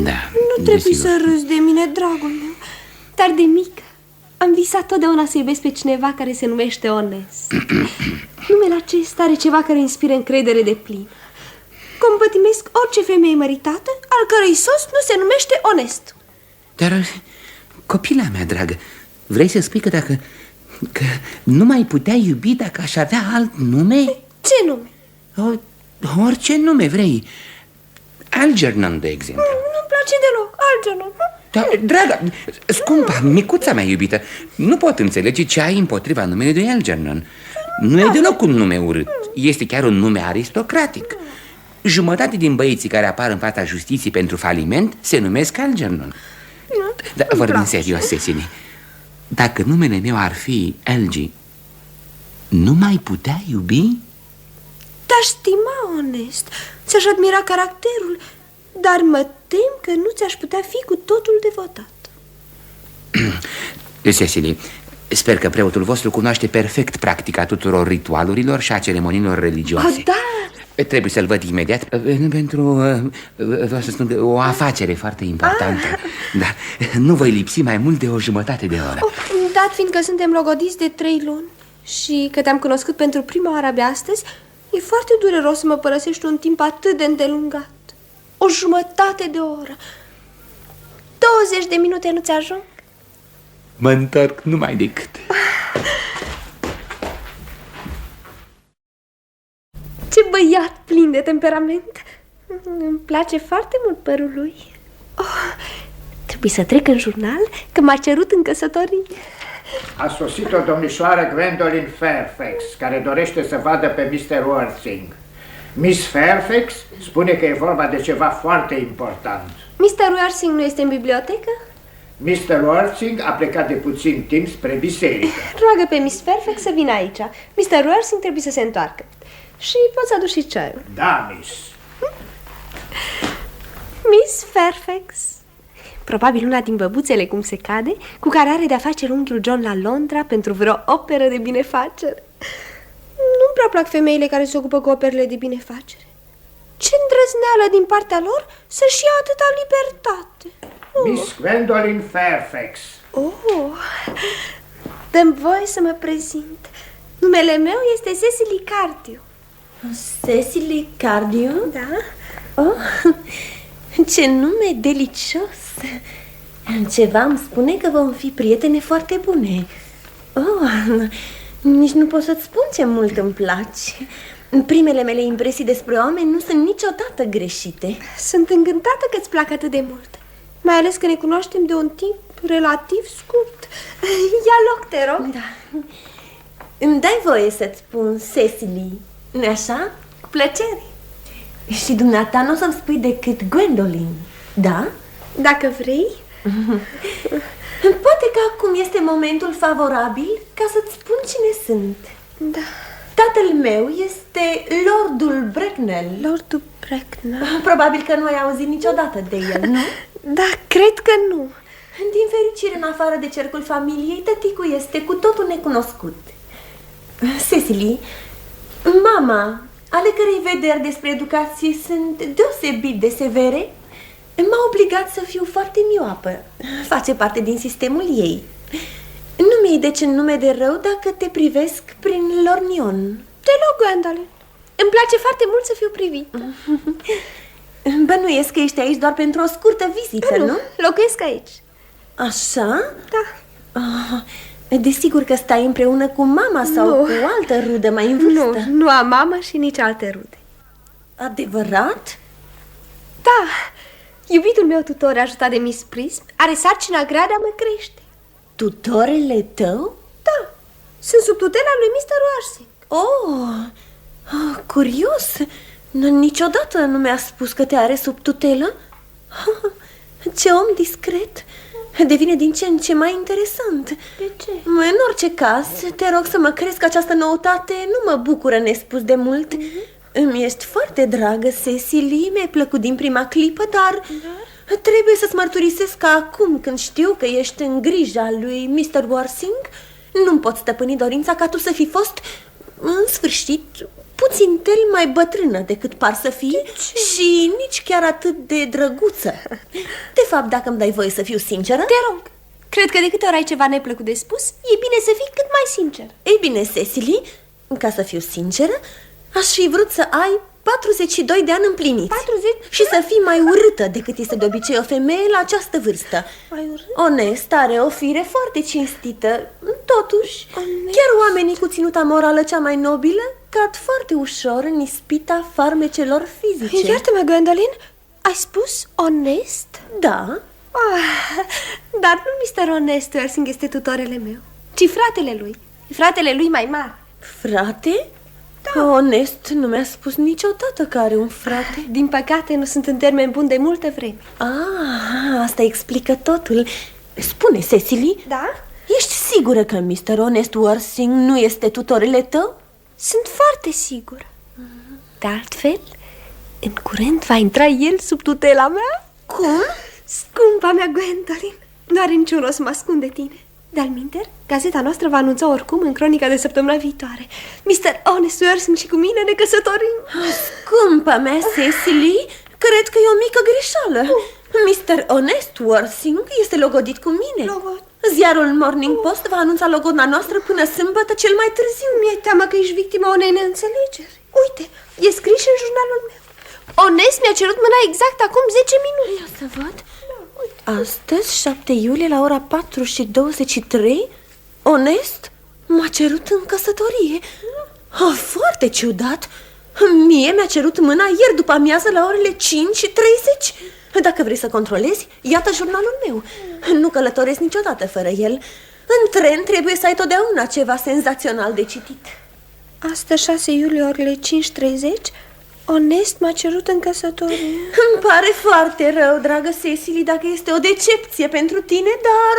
Da. Nu trebuie să râzi de mine, dragul meu. Dar de mică am visat totdeauna să iubesc pe cineva care se numește onest. Numele acesta are ceva care inspiră încredere de plină. Compătimesc orice femeie măritată al cărei sos nu se numește onest. Dar, copila mea dragă, vrei să spui că că nu mai putea iubi dacă aș avea alt nume? Ce nume? Orice nume vrei. Algernon, de exemplu. Nu-mi place deloc, Algernon. Da, draga, scumpa, micuța mea iubită, nu pot înțelege ce ai împotriva numelui Algernon. Nu e deloc un nume urât. Este chiar un nume aristocratic. Jumătate din băieții care apar în fața justiției pentru faliment se numesc Algernon. Dar vorbim serios, Cecily. Dacă numele meu ar fi Algie, nu mai putea iubi? Te-aș stima onest, ți-aș admira caracterul, dar mă tem că nu ți-aș putea fi cu totul devotat. Cecily, sper că preotul vostru cunoaște perfect practica tuturor ritualurilor și a ceremoniilor religioase. Da. Trebuie să-l văd imediat pentru, vreau să spun, o afacere foarte importantă. Da, nu voi lipsi mai mult de o jumătate de oră. Dat fiindcă suntem logodiți de 3 luni și că te-am cunoscut pentru prima oară abia astăzi, e foarte dureros să mă părăsești un timp atât de îndelungat. O jumătate de oră. 20 de minute nu ți-ajung? Mă întorc numai decât. Ce băiat plin de temperament. Îmi place foarte mult părul lui. Trebuie să trec în jurnal că m-a cerut în căsătorie. A sosit o domnișoară Gwendolyn Fairfax, care dorește să vadă pe Mr. Worthing. Miss Fairfax spune că e vorba de ceva foarte important. Mr. Worthing nu este în bibliotecă? Mr. Worthing a plecat de puțin timp spre biserică. Roagă pe Miss Fairfax să vină aici. Mr. Worthing trebuie să se întoarcă. Și poți aduce și ceaiul. Da, miss. Miss Fairfax. Probabil una din băbuțele, cum se cade, cu care are de-a face unchiul John la Londra pentru vreo operă de binefacere. Nu-mi prea plac femeile care se ocupă cu operele de binefacere. Ce îndrăzneală din partea lor să-și ia atâta libertate. Miss Gwendolyn Fairfax. Dă-mi voie să mă prezint. Numele meu este Cecily Cardew. Cecily Cardew? Da? Ce nume delicios! Ceva îmi spune că vom fi prietene foarte bune. Nici nu pot să-ți spun ce mult îmi place. Primele mele impresii despre oameni nu sunt niciodată greșite. Sunt încântată că îți plac atât de mult. Mai ales că ne cunoaștem de un timp relativ scurt. Ia loc, te rog. Da. Îmi dai voie să-ți spun Cecily, nu-i așa? Cu plăcere. Și dumneata nu o să-mi spui decât Gwendolyn, da? Dacă vrei. Poate că acum este momentul favorabil ca să-ți spun cine sunt. Da. Tatăl meu este Lordul Bracknell. Lordul Bracknell. Probabil că nu ai auzit niciodată de el, nu? Da, cred că nu. Din fericire, în afară de cercul familiei, tăticul este cu totul necunoscut. Cecily, mama, ale cărei vederi despre educație sunt deosebit de severe, m-a obligat să fiu foarte mioapă. Face parte din sistemul ei. Nu mi-i deci în nume de rău dacă te privesc prin lornion. Deloc, Gwendolyn. Îmi place foarte mult să fiu privită. Bănuiesc că ești aici doar pentru o scurtă vizită, nu? Locuiesc aici. Așa? Da. Desigur că stai împreună cu mama sau cu o altă rudă mai în vârstă. Nu am mamă și nici alte rude. Adevărat? Da. Iubitul meu tutor, ajutat de Miss Prism, are sarcina grea de a mă crește. Tutorele tău? Da. Sunt sub tutela lui Mr. Worthing. Curios. Niciodată nu mi-a spus că te are sub tutelă. Ce om discret. Devine din ce în ce mai interesant. De ce? În orice caz, te rog să mă crezi că această noutate nu mă bucură nespus de mult. Îmi ești foarte dragă, Cecily, mi-ai plăcut din prima clipă, dar trebuie să-ți mărturisesc că acum, când știu că ești în grija lui Mr. Worthing, nu-mi pot stăpâni dorința ca tu să fi fost, în sfârșit, puțin mai bătrână decât par să fii și nici chiar atât de drăguță. De fapt, dacă îmi dai voie să fiu sinceră... Te rog, cred că de câte ori ai ceva neplăcut de spus, e bine să fii cât mai sincer. Ei bine, Cecily, ca să fiu sinceră, aș fi vrut să ai 42 de ani împliniți. 40? Și să fii mai urâtă decât este de obicei o femeie la această vârstă. Mai urât? Onest, are o fire foarte cinstită. Totuși, chiar oamenii cu ținuta morală cea mai nobilă cad foarte ușor în ispita farmecelor fizice. Iartă-mă, Gwendolyn, ai spus onest? Da. Dar nu Mr. Honest Worthing este tutorele meu, ci fratele lui. Fratele lui mai mare. Frate? Da. Onest, nu mi-a spus niciodată că are un frate. Din păcate, nu sunt în termen bun de multă vreme. Asta explică totul. Spune, Cecily. Da? Ești sigură că Mr. Honest Worthing nu este tutorele tău? Sunt foarte sigură. De altfel, în curând va intra el sub tutela mea. Cum? Scumpa mea, Gwendolyn, nu are niciun rost să mă ascund de tine. De-alminter, gazeta noastră va anunța oricum în cronica de săptămâna viitoare: Mr. Honest Worthing și cu mine ne căsătorim. Scumpa mea, Cecily, cred că e o mică greșeală. Mr. Honest Worthing este logodit cu mine. Ziarul Morning Post va anunța logodna noastră până sâmbătă cel mai târziu. Mi-e teamă că ești victima unei neînțelegeri. Uite, e scris în jurnalul meu. Honest mi-a cerut mâna exact acum 10 minute. Ia să văd. Astăzi, 7 iulie, la ora 4:23, Honest m-a cerut în căsătorie. Foarte ciudat. Mie mi-a cerut mâna ieri după amiază la orele 5:30. Dacă vrei să controlezi, iată jurnalul meu. Nu călătoresc niciodată fără el. În tren trebuie să ai totdeauna ceva senzațional de citit. Astăzi, 6 iulie, orele 5:30, Onest m-a cerut în căsătorie. Îmi pare foarte rău, dragă Cecily, dacă este o decepție pentru tine, dar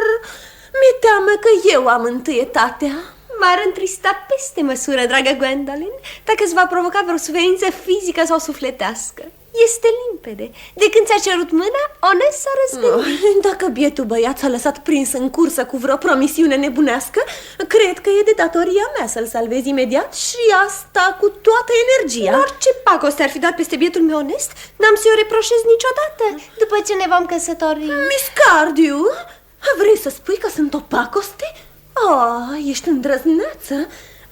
mi-e teamă că eu am întâietatea. M-ar întrista peste măsură, dragă Gwendolyn, dacă îți va provoca vreo suferință fizică sau sufletească. Este limpede. De când ți-a cerut mâna, Onest s-a răzgândit. Dacă bietul băiat s-a lăsat prins în cursă cu vreo promisiune nebunească, cred că e de datoria mea să-l salvez imediat și asta cu toată energia. Orice pacoste ar fi dat peste bietul meu Onest, n-am să-i o reproșez niciodată după ce ne vom căsători. Miss Cardew, vrei să spui că sunt o pacoste? Ești îndrăzneață.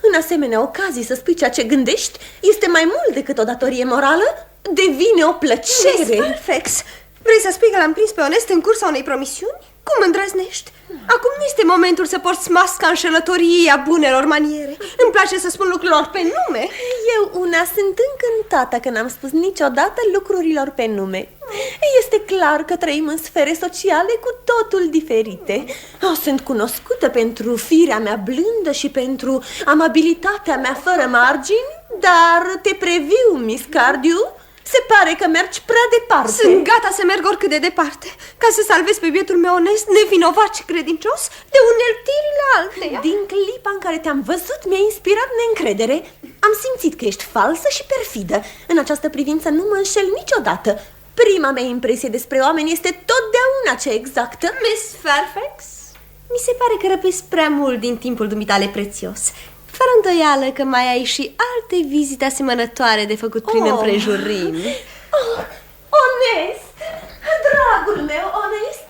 În asemenea ocazii să spui ceea ce gândești este mai mult decât o datorie morală. Devine o plăcere. Miss Fairfax, vrei să spui că l-am prins pe Onest în cursa unei promisiuni? Cum îndrăznești? Acum nu este momentul să porți masca înșelătoriei a bunelor maniere. Îmi place să spun lucrurilor pe nume. Eu una sunt încântată că n-am spus niciodată lucrurilor pe nume. Este clar că trăim în sfere sociale cu totul diferite. Sunt cunoscută pentru firea mea blândă și pentru amabilitatea mea fără margini, dar te previu, Miss Cardew, se pare că mergi prea departe. Sunt gata să merg oricât de departe, ca să salvez pe bietul meu Onest, nevinovat și credincios, de uneltirile alteia. Din clipa în care te-am văzut, mi-a inspirat neîncredere. Am simțit că ești falsă și perfidă. În această privință nu mă înșel niciodată. Prima mea impresie despre oameni este totdeauna cea exactă. Miss Fairfax, mi se pare că răpesc prea mult din timpul dumitale prețios. Fără îndoială că mai ai și alte vizite asemănătoare de făcut prin împrejurimi. Onest! Dragul meu, Onest!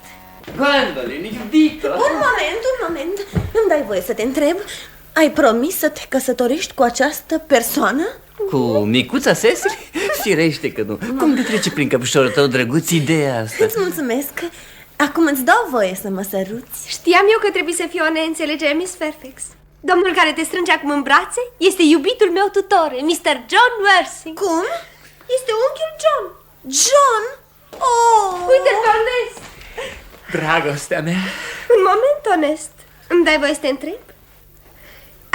Gwendolyn, iubito! Un moment. Îmi dai voie să te întreb? Ai promis să te căsătorești cu această persoană? Cu micuța Cecily? Firește că nu. Cum te trece prin căpșorul tău, drăguț, ideea asta? Îți mulțumesc. Acum îți dau voie să mă săruți. Știam eu că trebuie să fie o neînțelegere, Miss Fairfax. Domnul care te strânge acum în brațe este iubitul meu tutore, Mr. John Wersing. Cum? Este unchiul John. John? Uite-l pe Onest. Dragostea mea. Un moment, Onest. Îmi dai voie să te întreb?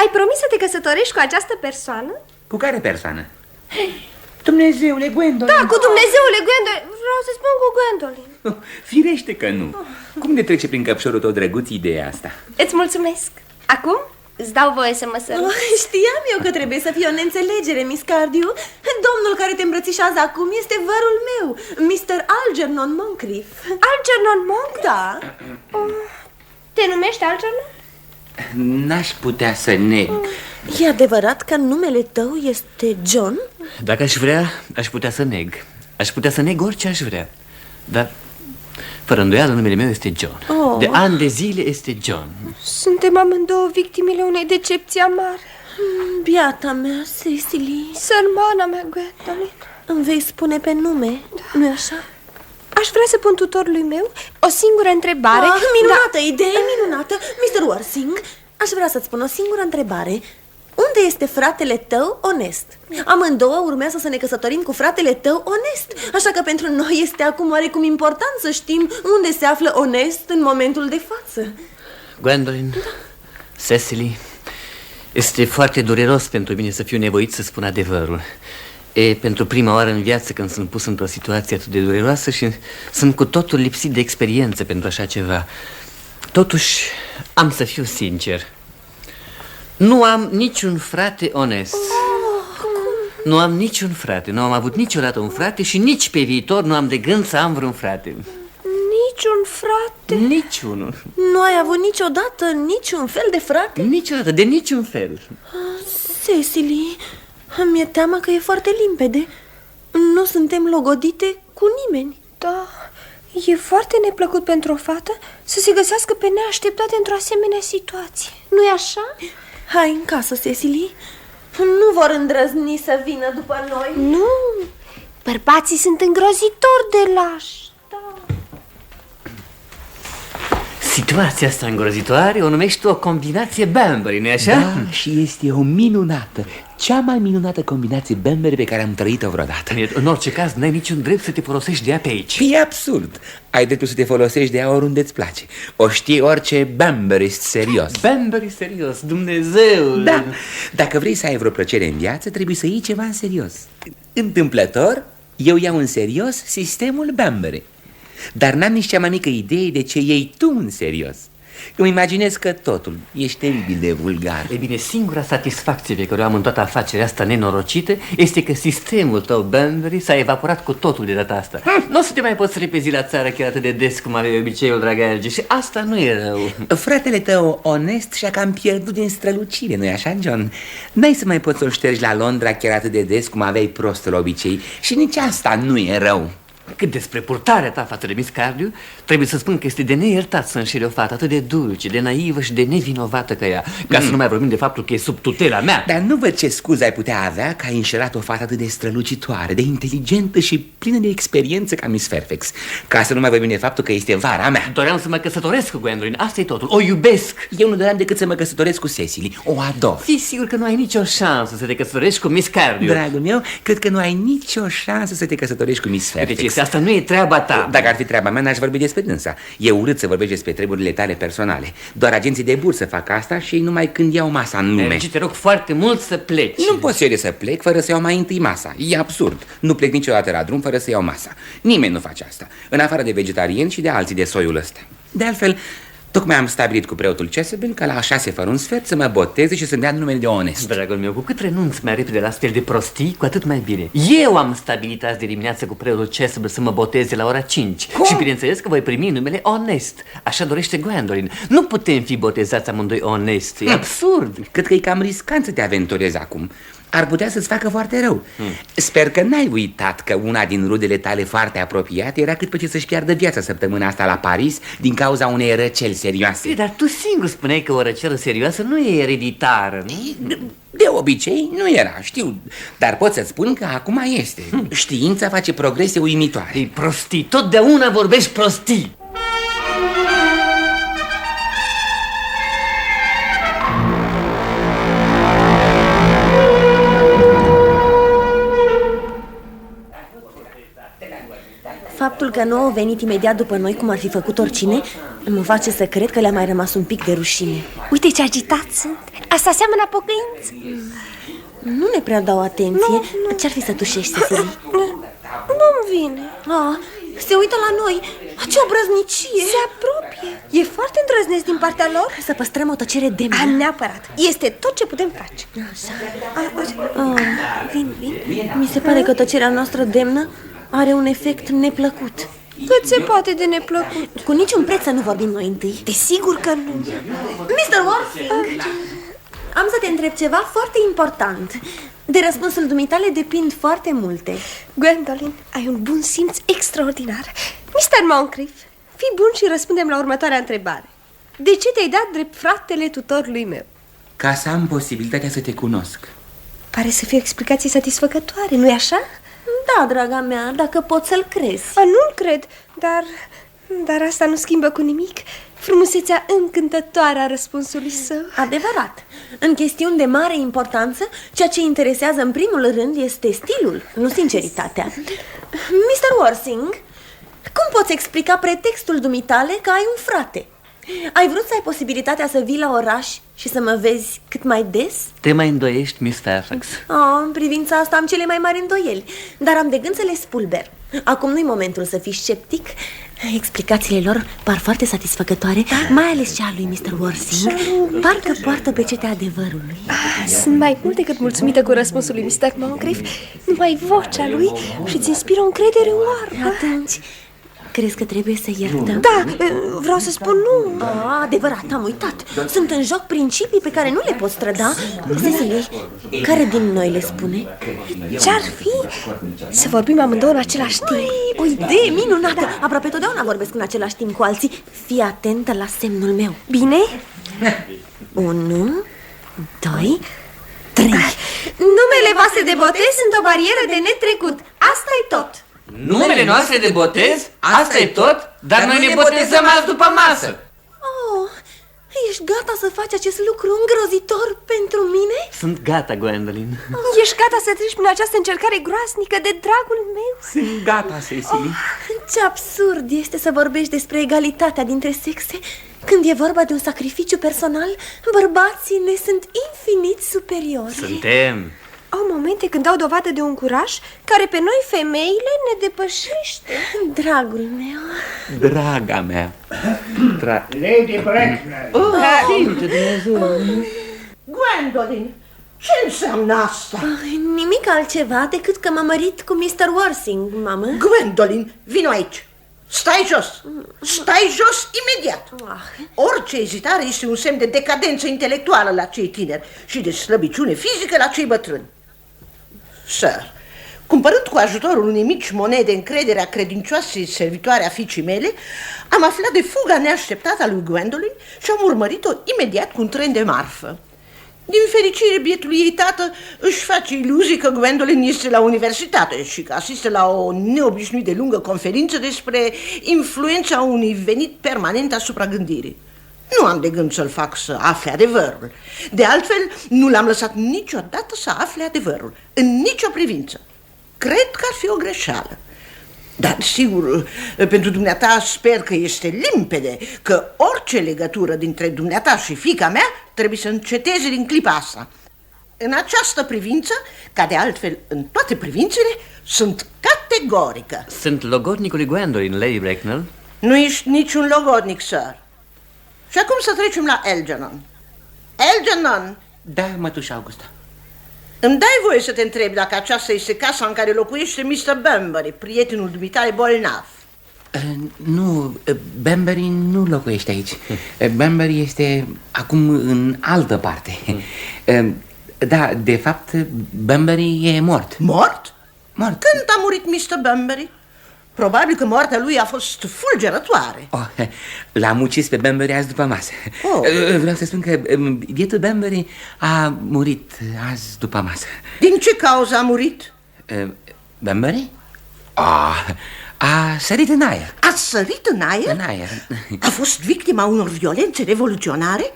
Ai promis să te căsătorești cu această persoană? Cu care persoană? Dumnezeule, Gwendolyn. Da, cu Dumnezeule, Gwendolyn. Vreau să spun cu Gwendolyn. Firește că nu. Cum ne trece prin căpșorul tău, drăguț, ideea asta? Îți mulțumesc. Acum îți dau voie să mă sărut. Știam eu că trebuie să fie o neînțelegere, Miss Cardew. Domnul care te îmbrățișează acum este vărul meu, Mr. Algernon Moncrief. Algernon Moncrief? Da. Te numești Algernon? N-aș putea să neg. E adevărat că numele tău este John? Dacă aș vrea, aș putea să neg. Aș putea să neg orice aș vrea. Dar, fără îndoială, numele meu este John. De ani de zile este John. Suntem amândouă victimele unei decepții amare. Biata mea, Cecily. Sărmana mea, Gwendolyn. Îmi vei spune pe nume, nu-i așa? Aș vrea să pun tutorului meu o singură întrebare. Minunată, idee minunată. Mr. Worsing, aș vrea să-ți spun o singură întrebare. Unde este fratele tău Onest? Amândouă urmează să ne căsătorim cu fratele tău Onest. Așa că pentru noi este acum oarecum important să știm unde se află Onest în momentul de față. Gwendolyn, Cecily, este foarte dureros pentru mine să fiu nevoit să spun adevărul. E pentru prima oară în viață când sunt pus într-o situație atât de dureroasă și sunt cu totul lipsit de experiență pentru așa ceva. Totuși, am să fiu sincer. Nu am niciun frate Onest. Nu am niciun frate. Nu am avut niciodată un frate și nici pe viitor nu am de gând să am vreun frate. Niciun frate? Niciunul. Nu ai avut niciodată niciun fel de frate? Niciodată, de niciun fel. Cecily, mi-e teamă că e foarte limpede. Nu suntem logodite cu nimeni. Da, e foarte neplăcut pentru o fată să se găsească pe neașteptate într-o asemenea situație. Nu-i așa? Hai în casă, Cecily. Nu vor îndrăzni să vină după noi. Nu, bărbații sunt îngrozitori de lași. Da. Situația asta îngrozitoare o numești o combinație Banbury, nu-i așa? Da, și este o minunată, cea mai minunată combinație Banbury pe care am trăit-o vreodată. În orice caz, n-ai niciun drept să te folosești de ea pe aici. E absurd. Ai dreptul să te folosești de ea oriunde îți place. O știe orice Banburyist serios. Banbury serios, Dumnezeu. Da, dacă vrei să ai vreo plăcere în viață, trebuie să iei ceva în serios. Întâmplător, eu iau în serios sistemul Banbury. Dar n-am nici cea mai mică idee de ce iei tu în serios. Îmi imaginez că totul ești teribil de vulgar. E bine, singura satisfacție pe care o am în toată afacerea asta nenorocită este că sistemul tău Banbury s-a evaporat cu totul de data asta. Nu o să te mai poți repezi la țară chiar atât de des cum aveai obiceiul, dragă Alge, și asta nu e rău. Fratele tău onest și-a cam pierdut din strălucire, nu-i așa, John? N-ai să mai poți să-l ștergi la Londra chiar atât de des cum aveai prostul obicei. Și nici asta nu e rău. Cât despre purtarea ta față de Miss Cardew, trebuie să spun că este de neiertat să înșeli o fată atât de dulce, de naivă și de nevinovată ca ea. Ca să nu mai vorbim de faptul că e sub tutela mea. Dar nu văd ce scuze ai putea avea că ai înșelat o fată atât de strălucitoare, de inteligentă și plină de experiență ca Miss Fairfax. Ca să nu mai vorbim de faptul că este vara mea. Doream să mă căsătoresc cu Gwendoline, asta e totul, o iubesc. Eu nu doream decât să mă căsătoresc cu Cecily, o ador. Fii sigur că nu ai nicio șansă să te căsătorești cu Miss Cardew. Dragul meu, cred că nu ai nicio șansă să te căsătorești cu Miss Fairfax. Deci asta nu e treaba ta. Dacă ar fi treaba mea, n-aș vorbi despre dânsa. E urât să vorbești despre treburile tale personale. Doar agenții de bursă fac asta și ei numai când iau masa în nume. Deci te rog foarte mult să pleci. Nu pot eu să plec fără să iau mai întâi masa. E absurd. Nu plec niciodată la drum fără să iau masa. Nimeni nu face asta, în afară de vegetariani și de alții de soiul ăsta. De altfel, tocmai am stabilit cu preotul Chasuble că la 6 fără un sfert să mă boteze și să-mi dea numele de onest. Dragul meu, cu cât renunț mai repede la astfel de prostii, cu atât mai bine. Eu am stabilit azi de dimineață cu preotul Chasuble să mă boteze la ora 5. Cum? Și bineînțeles că voi primi numele Onest. Așa dorește Gwendoline. Nu putem fi botezați amândoi Onest. E absurd. Cred că e cam riscant să te aventurezi acum. Ar putea să-ți facă foarte rău. Sper că n-ai uitat că una din rudele tale foarte apropiate era cât pe ce să-și piardă viața săptămâna asta la Paris din cauza unei răceli serioase. Dar tu singur spuneai că o răceală serioasă nu e ereditară, nu? De obicei nu era, știu. Dar pot să-ți spun că acum este. Știința face progrese uimitoare. E prostii, totdeauna vorbești prostii. Faptul că nu au venit imediat după noi, cum ar fi făcut oricine, mă face să cred că le-a mai rămas un pic de rușine. Uite ce agitați sunt. Asta seamănă pocăinți. Nu ne prea dau atenție. Ce-ar fi să tușești, Cecily? Nu-mi vine. Se uită la noi. Ce obrăznicie! Se apropie. E foarte îndrăznesc din partea lor. Să păstrăm o tăcere demnă. Neapărat. Este tot ce putem face. Așa. Vin. Mi se pare că tăcerea noastră demnă are un efect neplăcut. Cât se poate de neplăcut. Cu niciun preț să nu vorbim noi întâi. Desigur că nu. Mr. Worthing, am să te întreb ceva foarte important. De răspunsul dumitale depind foarte multe. Gwendoline, ai un bun simț extraordinar. Mr. Moncrief, fii bun și răspundem la următoarea întrebare. De ce te-ai dat drept fratele tutorului meu? Ca să am posibilitatea să te cunosc. Pare să fie o explicație satisfăcătoare, nu-i așa? Da, draga mea, dacă poți să-l crezi. Nu-l cred, dar asta nu schimbă cu nimic frumusețea încântătoare a răspunsului său. Adevărat. În chestiuni de mare importanță, ceea ce interesează în primul rând este stilul, nu sinceritatea. Mr. Worthing, cum poți explica pretextul dumitale că ai un frate? Ai vrut să ai posibilitatea să vii la oraș și să mă vezi cât mai des? Te mai îndoiești, Miss Fairfax? În privința asta am cele mai mari îndoieli, dar am de gând să le spulber. Acum nu-i momentul să fii sceptic. Explicațiile lor par foarte satisfăcătoare, mai ales cea a lui Mr. Worthing. Parcă poartă pecetea adevărului. Sunt mai mult decât mulțumită cu răspunsul lui Mr. Moncrief. Numai vocea lui și-ți inspiră o încredere oarbă. Atunci, crezi că trebuie să iertăm? Da, vreau să spun nu. Adevărat, am uitat. Sunt în joc principii pe care nu le pot străda. Cecily, care din noi le spune? Ce-ar fi să vorbim amândouă în același timp? O idee minunată. Aproape totdeauna vorbesc în același timp cu alții. Fii atentă la semnul meu. Bine? 1, 2, 3. Numele voastre de botez sunt o barieră de netrecut. Asta e tot. Numele noastre de botez? Asta e tot? Dar noi ne botezăm azi după masă. ești gata să faci acest lucru îngrozitor pentru mine? Sunt gata, Gwendolyn. Ești gata să treci prin această încercare groasnică de dragul meu? Sunt gata, Cecily. Ce absurd este să vorbești despre egalitatea dintre sexe când e vorba de un sacrificiu personal. Bărbații ne sunt infinit superiori. Suntem. Au momente când dau dovadă de un curaj care pe noi femeile ne depășește. Dragul meu. Draga mea. Lady Bracknell. Gwendolyn, ce înseamnă asta? Nimic altceva decât că m-am mărit cu Mr. Worsing, mamă. Gwendolyn, vino aici. Stai jos. Stai jos imediat. Orice ezitare este un semn de decadență intelectuală la cei tineri și de slăbiciune fizică la cei bătrâni. Sir, cumpărând cu ajutorul unei mici monede încrederea credincioasei servitoare a fiicii mele, am aflat de fuga neașteptată a lui Gwendolyn și am urmărit-o imediat cu un tren de marfă. Din fericire, bietul ei tată își face iluzii că Gwendolyn este la universitate și că asistă la o neobișnuit de lungă conferință despre influența unui venit permanent asupra gândirii. Nu am de gând să-l fac să afle adevărul. De altfel, nu l-am lăsat niciodată să afle adevărul, în nicio privință. Cred că ar fi o greșeală. Dar, sigur, pentru dumneata sper că este limpede că orice legătură dintre dumneata și fiica mea trebuie să înceteze din clipa asta. În această privință, ca de altfel în toate privințele, sunt categorică. Sunt logodnicul lui Gwendolyn, Lady Bracknell. Nu ești niciun logodnic, sir. Și acum să trecem la Algernon. Algernon, Da, mătușa Augusta. îmi dai voie să te întreb dacă aceasta este casa în care locuiește Mr. Bunbury, prietenul dumitale bolnav? Nu, Bunbury nu locuiește aici. Bunbury este acum în altă parte. Da, de fapt, Bunbury e mort. Mort? Mort. Când a murit Mr. Bunbury? Probabil că moartea lui a fost fulgerătoare. L-am ucis pe Bunbury azi după masă. Vreau să spun că bietul Bunbury a murit azi după masă. Din ce cauză a murit? Bunbury? A sărit în aer. A sărit în aer? În aer. A fost victima unor violențe revoluționare?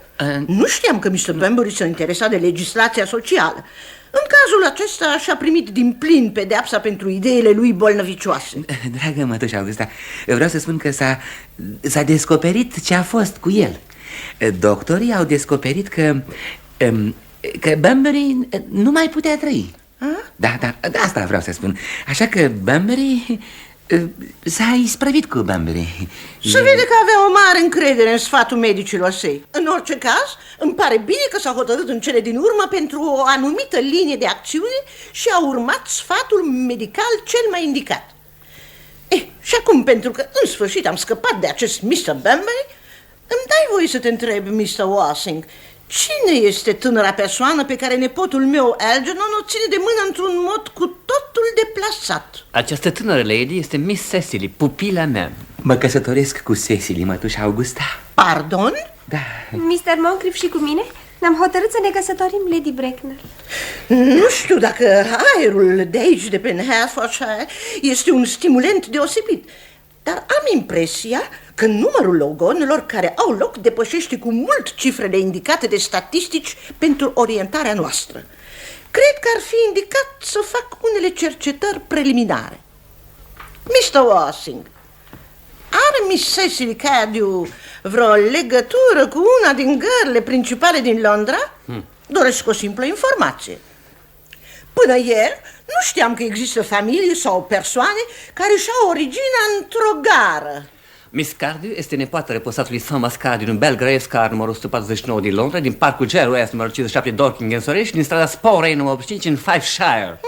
Nu știam că Mr. Bunbury s-a interesat de legislația socială. În cazul acesta și-a primit din plin pedeapsa pentru ideile lui bolnăvicioase. Dragă mătușa Augusta, vreau să spun că s-a descoperit ce a fost cu el. Doctorii au descoperit că Bunbury nu mai putea trăi. Da, asta vreau să spun. Așa că Bunbury s-a isprăvit cu Bunbury. Se vede că avea o mare încredere în sfatul medicilor săi. În orice caz, îmi pare bine că s-a hotărât în cele din urmă pentru o anumită linie de acțiune și a urmat sfatul medical cel mai indicat. Și acum, pentru că în sfârșit am scăpat de acest Mr. Bunbury, îmi dai voie să te întreb, Mr. Worsing, cine este tânăra persoană pe care nepotul meu, Algernon, o ține de mână într-un mod cu totul deplasat? Această tânără lady este Miss Cecily, pupila mea. Mă căsătoresc cu Cecily, mătușa Augusta. Pardon? Da. Mr. Moncrief și cu mine ne-am hotărât să ne căsătorim, Lady Bracknell. Nu știu dacă aerul de aici, de pe Hertfordshire, este un stimulent deosebit, dar am impresia că numărul logonelor care au loc depășește cu mult cifrele indicate de statistici pentru orientarea noastră. Cred că ar fi indicat să fac unele cercetări preliminare. Mr. Worsing, are Miss Cecily Cardew vreo legătură cu una din gările principale din Londra? Doresc o simplă informație. Până ieri nu știam că există familii sau persoane care și-au originea într-o gară. Miss Cardew este nepoată reposatului Thomas Cardew din Belgrave Scar, numărul 149 din Londra, din parcul Jerry West, numărul 57 Dorking în Surrey și din strada Sporey, numărul 5 în Fifeshire.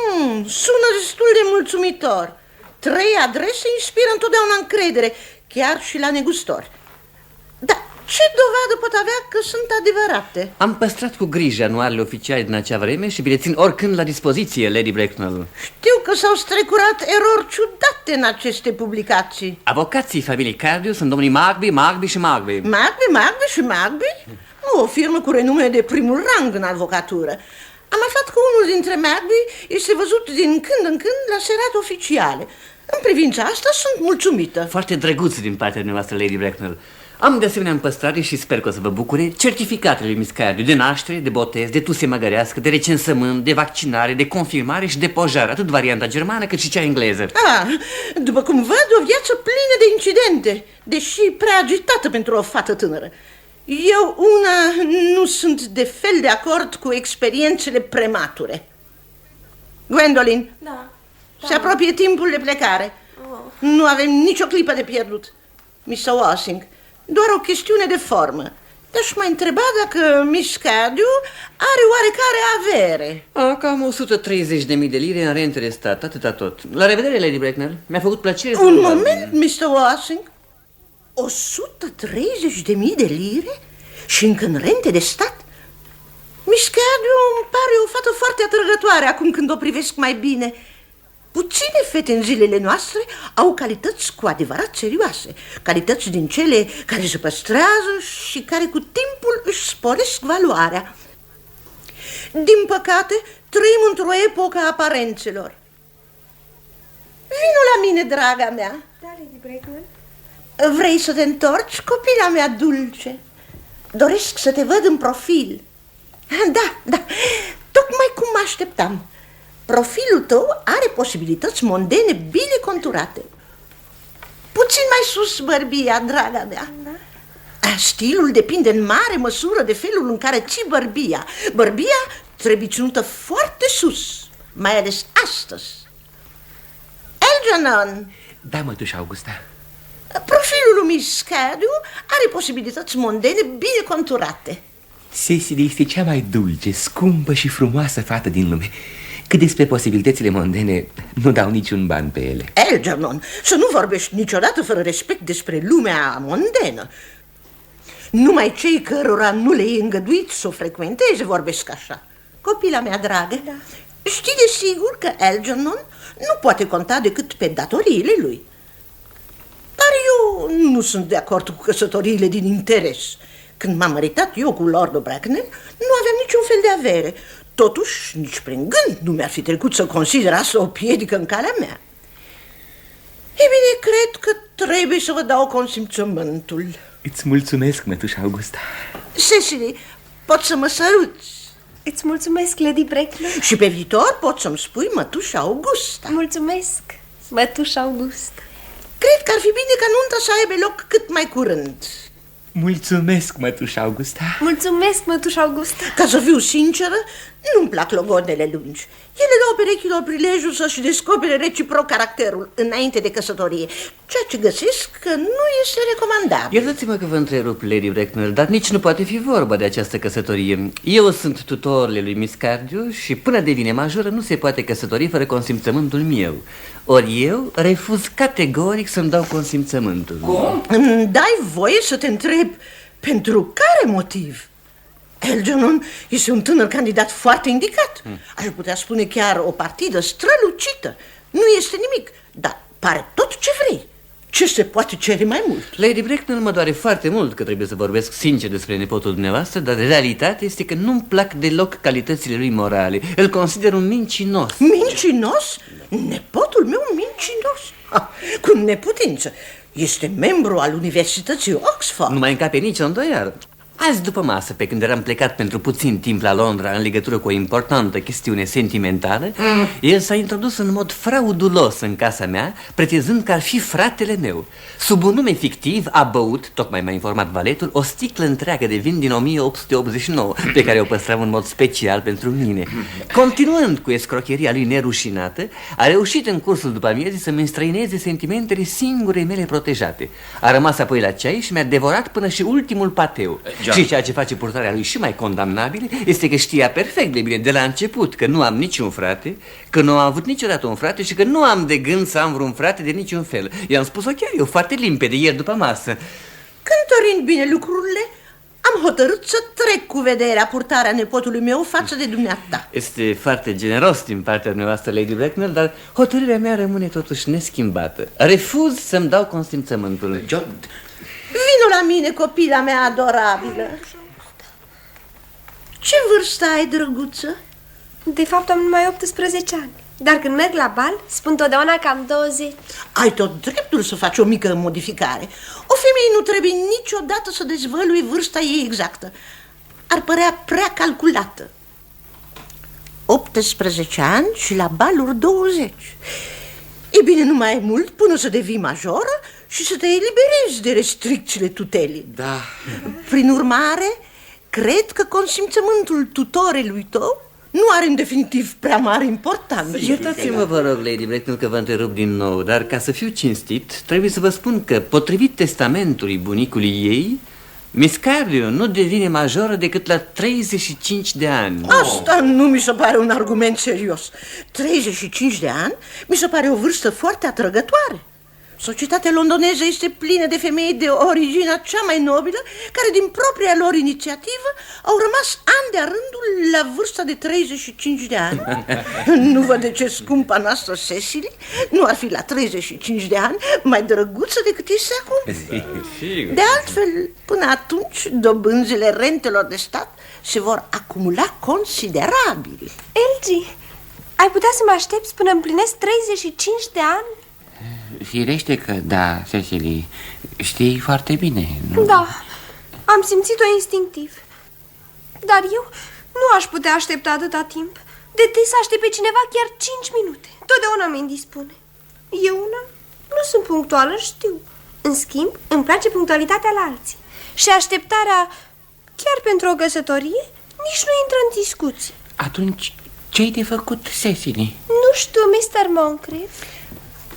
Sună destul de mulțumitor. 3 adrese inspiră întotdeauna încredere, chiar și la negustori. Dar ce dovadă pot avea că sunt adevărate? Am păstrat cu grijă anuarele oficiale din acea vreme și vi le țin oricând la dispoziție, Lady Bracknell. Știu că s-au strecurat erori ciudate în aceste publicații. Avocații familiei Cardew sunt domnii Markby și Markby. Markby și Markby? Nu, o firmă cu renume de primul rang în avocatură. Am aflat că unul dintre Markby este văzut din când în când la serate oficiale. În privința asta sunt mulțumită. Foarte drăguț din partea dumneavoastră, Lady Bracknell. Am de asemenea în păstrare și sper că o să vă bucure certificatele lui Miss Cardew de naștere, de botez, de tuse măgărească, de recensământ, de vaccinare, de confirmare și de pojare, atât varianta germană cât și cea engleză. După cum văd, o viață plină de incidente, deși prea agitată pentru o fată tânără. Eu, una, nu sunt de fel de acord cu experiențele premature. Gwendolyn, Da. se apropie timpul de plecare. Nu avem nicio clipă de pierdut. Mr. Washing, doar o chestiune de formă. Te-aș mai întreba dacă Miss Cardew are oarecare avere. Cam 130.000 de lire în rente de stat, atâta tot. La revedere, Lady Bracknell. Mi-a făcut plăcere să... Un moment, Mr. Washing. 130.000 de lire? Și încă în rente de stat? Miss Cardew îmi pare o fată foarte atrăgătoare acum când o privesc mai bine. Puține fete în zilele noastre au calități cu adevărat serioase, calități din cele care se păstrează și care cu timpul își sporesc valoarea. Din păcate, trăim într-o epocă a aparențelor. Vino la mine, draga mea. Da, Lady Bracknell. Vrei să te întorci, copila mea dulce? Doresc să te văd în profil. Da, tocmai cum mă așteptam. Profilul tău are posibilități mondene bine conturate. Puțin mai sus, bărbia, draga mea. Stilul depinde în mare măsură de felul în care ții bărbia. Bărbia trebuie ținută foarte sus, mai ales astăzi. Algernon. Da, mătușa Augusta. Profilul lui Miss Cardew are posibilități mondene bine conturate. Cecily este cea mai dulce, scumpă și frumoasă fată din lume. Cât despre posibilitățile mondene, nu dau niciun ban pe ele. Algernon, să nu vorbești niciodată fără respect despre lumea mondenă. Numai cei cărora nu le e îngăduit să o frecventeze vorbesc așa. Copila mea dragă, știi de sigur că Algernon nu poate conta decât pe datoriile lui. Dar eu nu sunt de acord cu căsătoriile din interes. Când m-am măritat eu cu Lord Bracknell, nu aveam niciun fel de avere. Totuși, nici prin gând nu mi-ar fi trecut să consider asta o piedică în calea mea. Ei bine, cred că trebuie să vă dau consimțământul. Îți mulțumesc, mătușa Augusta. Cecily, poți să mă săruți. Îți mulțumesc, Lady Bracknell. Și pe viitor poți să-mi spui mătușa Augusta. Mulțumesc, mătușa Augusta. Cred că ar fi bine ca nunta să aibă loc cât mai curând. Mulțumesc, mătușa Augusta. Mulțumesc, mătușa Augusta. Ca să fiu sinceră, nu-mi plac logodnele lungi. Ele dau perechilor prilejul să-și descopere reciproc caracterul înainte de căsătorie, ceea ce găsesc că nu este recomandabil. Iertați-mă că vă întrerup, Lady Bracknell, dar nici nu poate fi vorba de această căsătorie. Eu sunt tutorele lui Miss Cardew și până devine majoră nu se poate căsători fără consimțământul meu. Ori eu refuz categoric să-mi dau consimțământul. Cum? Îmi dai voie să te întreb pentru care motiv? Algernon este un tânăr candidat foarte indicat. Aș putea spune chiar o partidă strălucită. Nu este nimic, dar pare tot ce vrei. Ce se poate cere mai mult? Lady Bracknell, mă doare foarte mult că trebuie să vorbesc sincer despre nepotul dumneavoastră, dar realitatea este că nu-mi plac deloc calitățile lui morale. Îl consider un mincinos. Mincinos? Nepotul meu mincinos? Cu neputință. Este membru al Universității Oxford. Nu mai încape nicio îndoială. Azi după masă, pe când eram plecat pentru puțin timp la Londra în legătură cu o importantă chestiune sentimentală, el s-a introdus în mod fraudulos în casa mea, pretinzând că ar fi fratele meu. Sub un nume fictiv a băut, tocmai m-a informat valetul, o sticlă întreagă de vin din 1889, pe care o păstram în mod special pentru mine. Continuând cu escrocheria lui nerușinată, a reușit în cursul după amiezii să-mi înstrăineze sentimentele singurei mele protejate. A rămas apoi la ceai și mi-a devorat până și ultimul pateu. Și ceea ce face purtarea lui și mai condamnabilă este că știa perfect de bine de la început că nu am niciun frate, că nu am avut niciodată un frate și că nu am de gând să am vreun frate de niciun fel. I-am spus-o chiar eu foarte limpede ieri după masă. Cântărind bine lucrurile, am hotărât să trec cu vederea purtarea nepotului meu față de dumneata. Este foarte generos din partea dumneavoastră, Lady Bracknell, dar hotărârea mea rămâne totuși neschimbată. Refuz să-mi dau consimțământul. John... Vino la mine, copila mea adorabilă. Ce vârstă ai, drăguță? De fapt am numai 18 ani. Dar când merg la bal, spun totdeauna cam 20. Ai tot dreptul să faci o mică modificare. O femeie nu trebuie niciodată să dezvăluie vârsta ei exactă. Ar părea prea calculată. 18 ani și la baluri 20. E bine, nu mai e mult până să devii majoră și să te eliberezi de restricțiile tutelii. Da. Prin urmare, cred că consimțământul tutorelui tău nu are în definitiv prea mare importanță. Iertați-mă, vă rog, Lady Bracknell, că vă întrerup din nou, dar ca să fiu cinstit, trebuie să vă spun că, potrivit testamentului bunicului ei, Miss Cardew nu devine majoră decât la 35 de ani. Asta nu mi se pare un argument serios. 35 de ani mi se pare o vârstă foarte atrăgătoare. Societatea londoneză este plină de femei de originea cea mai nobilă, care din propria lor inițiativă au rămas ani de-a rândul la vârsta de 35 de ani. Nu văd de ce scumpa noastră Cecily nu ar fi la 35 de ani mai drăguță decât este acum. De altfel, până atunci, dobânzile rentelor de stat se vor acumula considerabil. Elgie, ai putea să mă aștepți până împlinesc 35 de ani? Firește că da, Cecily, știi foarte bine, nu? Da, am simțit-o instinctiv. Dar eu nu aș putea aștepta atâta timp. Detest să aștept pe cineva chiar 5 minute. Totdeauna mă indispune. Eu una nu sunt punctuală, știu. În schimb, îmi place punctualitatea la alții. Și așteptarea, chiar pentru o căsătorie, nici nu intră în discuții. Atunci, ce-ai de făcut, Cecily? Nu știu, Mr. Moncrief.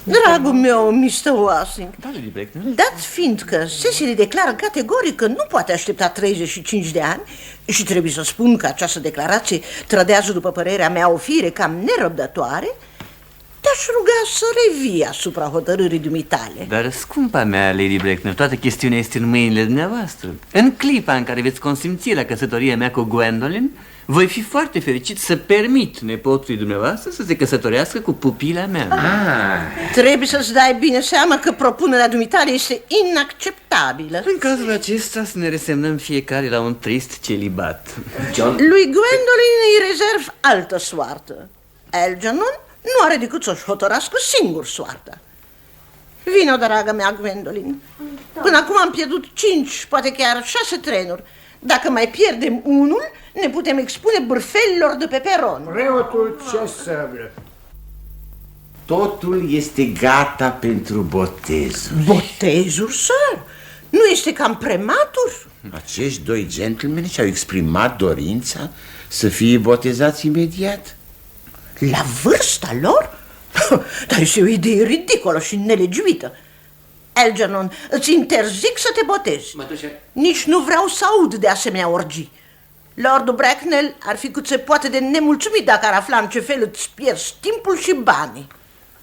Dragul meu, Mr. Wassing, Da, Lady Bracknell. dat fiind că Cecily declară categoric că nu poate aștepta 35 de ani, și trebuie să spun că această declarație trădează, după părerea mea, o fire cam nerăbdătoare, te-aș ruga să revii asupra hotărârii dumitale. Dar, scumpa mea, Lady Bracknell, toată chestiunea este în mâinile dumneavoastră. În clipa în care veți consimți la căsătoria mea cu Gwendolyn, voi fi foarte fericit să permit nepotului dumneavoastră să se căsătorească cu pupila mea. Trebuie să-ți dai bine seama că propunerea dumitale este inacceptabilă. În cazul acesta să ne resemnăm fiecare la un trist celibat. John, Lui Gwendolyn îi rezerv altă soartă. Algernon nu are decât să-și hotărască singur soarta. Vino, dragă mea, Gwendolyn. Până acum am pierdut 5, poate chiar 6 trenuri. Dacă mai pierdem unul, ne putem expune bârfelilor de pe peron. Preotul Chasuble. Totul este gata pentru botezul. Botezul, sir? Nu este cam prematur? Acești doi gentlemen și-au exprimat dorința să fie botezați imediat. La vârsta lor? Dar este o idee ridicolă și nelegiuită. Algernon, îți interzic să te botezi. mătușe, Nici nu vreau să aud de asemenea orgii. Lordul Bracknell ar fi cât se poate de nemulțumit dacă ar afla în ce fel îți pierzi timpul și banii.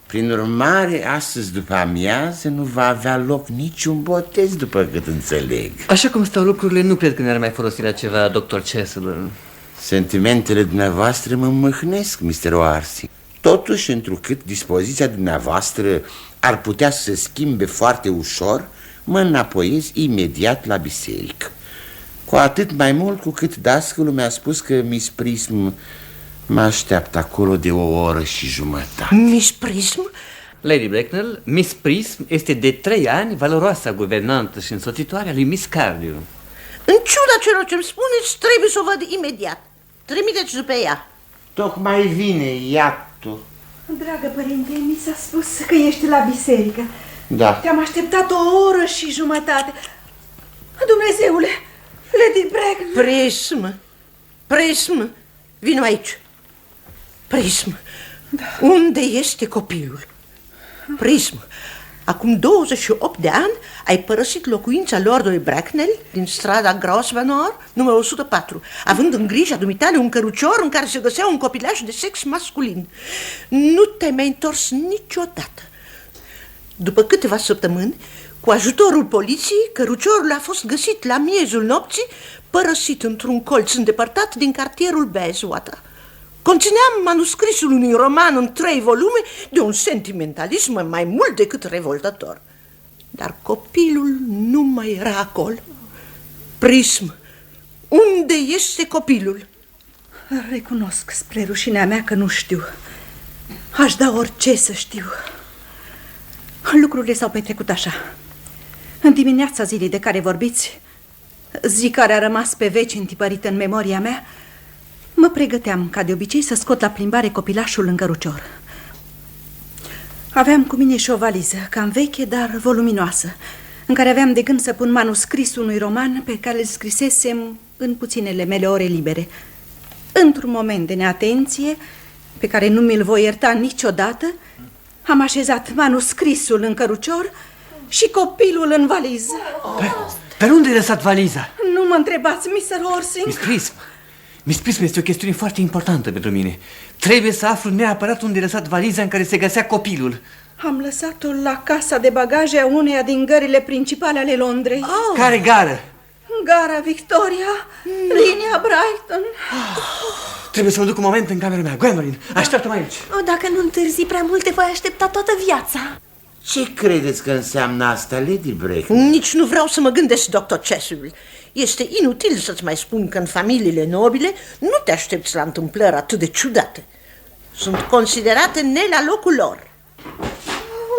Prin urmare, astăzi după amiază nu va avea loc niciun botez, după cât înțeleg. Așa cum stau lucrurile, nu cred că ne-ar mai folosi la ceva, Dr. Chasuble. Sentimentele dumneavoastră mă mâhnesc, Mr. Warsing. Totuși, întrucât dispoziția dumneavoastră ar putea să se schimbe foarte ușor, mă înapoiez imediat la biserică. Cu atât mai mult cu cât dascălul mi-a spus că Miss Prism mă așteaptă acolo de 1 oră și jumătate. Miss Prism? Lady Bracknell, Miss Prism este de 3 ani valoroasa guvernantă și însoțitoare a lui Miss Cardew. În ciuda celor ce-mi spuneți, trebuie să o văd imediat. Trimiteți după ea. Tocmai vine, iată. Dragă părinte, mi s-a spus că ești la biserică. Da. Te-am așteptat 1 oră și jumătate. Dumnezeule, Lady Bracknell. Prism, vino aici. Prism, unde este copilul? Prism, acum 28 de ani ai părăsit locuința lordului Bracknell din strada Grosvenor, numărul 104, având în grija dumitale un cărucior în care se găsea un copilaș de sex masculin. Nu te-ai mai întors niciodată. După câteva săptămâni, cu ajutorul poliției, căruciorul a fost găsit la miezul nopții, părăsit într-un colț îndepărtat din cartierul Bayswater. Conținea manuscrisul unui roman în 3 volume de un sentimentalism mai mult decât revoltător. Dar copilul nu mai era acolo. Prism, unde este copilul? Recunosc spre rușinea mea că nu știu. Aș da orice să știu. Lucrurile s-au petrecut așa. În dimineața zilei de care vorbiți, zi care a rămas pe veci întipărită în memoria mea, mă pregăteam, ca de obicei, să scot la plimbare copilașul în cărucior. Aveam cu mine și o valiză, cam veche, dar voluminoasă, în care aveam de gând să pun manuscrisul unui roman pe care îl scrisesem în puținele mele ore libere. Într-un moment de neatenție, pe care nu mi-l voi ierta niciodată, am așezat manuscrisul în cărucior și copilul în valiză. Pe unde ai lăsat valiza? Nu mă întrebați, Mr. Orsing. Miss Prism este o chestiune foarte importantă pentru mine. Trebuie să aflu neapărat unde ai lăsat valiza în care se găsea copilul. Am lăsat-o la casa de bagaje a uneia din gările principale ale Londrei. Care gară? Gara Victoria, linia Brighton. Trebuie să mă duc un moment în camera mea. Gwendolyn, așteaptă-mă aici. Dacă nu întârzi prea mult, te voi aștepta toată viața. Ce credeți că înseamnă asta, Lady Bracknell? Nici nu vreau să mă gândesc, Dr. Chasuble. Este inutil să-ți mai spun că în familiile nobile nu te aștepți la întâmplări atât de ciudate. Sunt considerate ne la locul lor.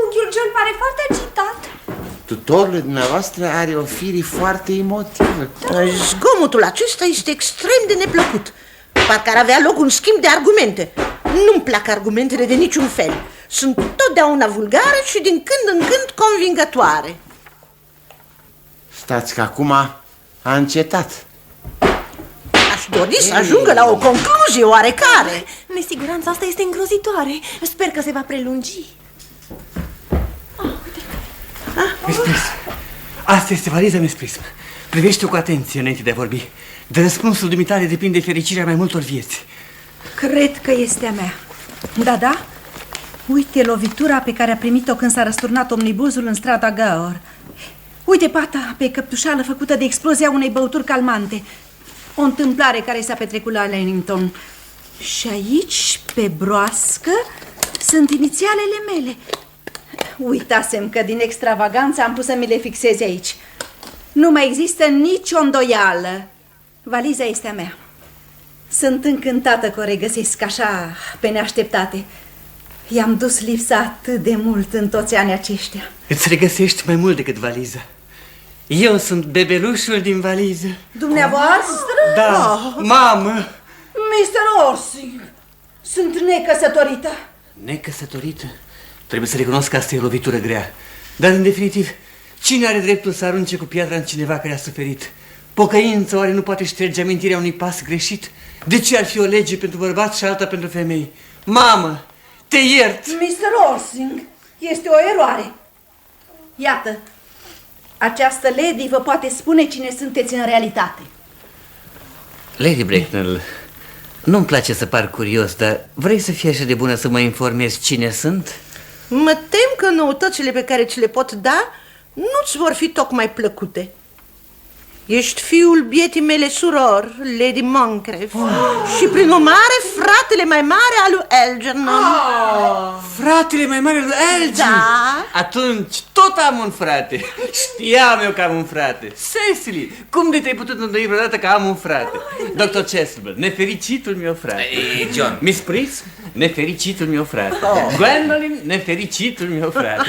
Unchiul John pare foarte agitat. Tutorul dumneavoastră are o fire foarte emotivă. Zgomotul acesta este extrem de neplăcut. Parcă ar avea loc un schimb de argumente. Nu-mi plac argumentele de niciun fel. Sunt totdeauna vulgare și din când în când convingătoare. Stați că acum a încetat. Aș dori să ajungă la o concluzie oarecare. Nesiguranța asta este îngrozitoare. Sper că se va prelungi. Miss Prism, asta este valiza, Miss Prism. Privește-o cu atenție înainte de a vorbi. De răspunsul dumitale depinde fericirea mai multor vieți. Cred că este a mea. Da. Uite lovitura pe care a primit-o când s-a răsturnat omnibuzul în strada Gower. Uite pata pe căptușală făcută de explozia unei băuturi calmante. O întâmplare care s-a petrecut la Leamington. Și aici, pe broască, sunt inițialele mele. Uitasem că din extravaganță am pus să mi le fixez aici. Nu mai există nicio îndoială. Valiza este a mea. Sunt încântată că o regăsesc așa pe neașteptate. I-am dus lipsa atât de mult în toți anii aceștia. Îți regăsești mai mult decât valiza. Eu sunt bebelușul din valiză. Dumneavoastră? Da, mamă. Mr. Orsing, sunt necăsătorită. Necăsătorită? Trebuie să recunosc că asta e o lovitură grea. Dar, în definitiv, cine are dreptul să arunce cu piatra în cineva care a suferit? Pocăința oare nu poate șterge amintirea unui pas greșit? De ce ar fi o lege pentru bărbați și alta pentru femei? Mamă, te iert! Mr. Orsing, este o eroare. Iată, această lady vă poate spune cine sunteți în realitate. Lady Bracknell, nu-mi place să par curios, dar vrei să fii așa de bună să mă informezi cine sunt? Mă tem că noutățile pe care ți le pot da nu-ți vor fi tocmai plăcute. Ești fiul bietii mele surori, Lady Moncrief, și prin urmare fratele mai mare al lui Algernon. Fratele mai mare al lui Algernon? Da. Atunci tot am un frate. Știam eu că am un frate. Cecily, cum de te-ai putut îndoi vreodată că am un frate? Dr. Chasuble, nefericitul meu frate. John. Miss Prism, nefericitul meu frate. Gwendolyn, nefericitul meu frate.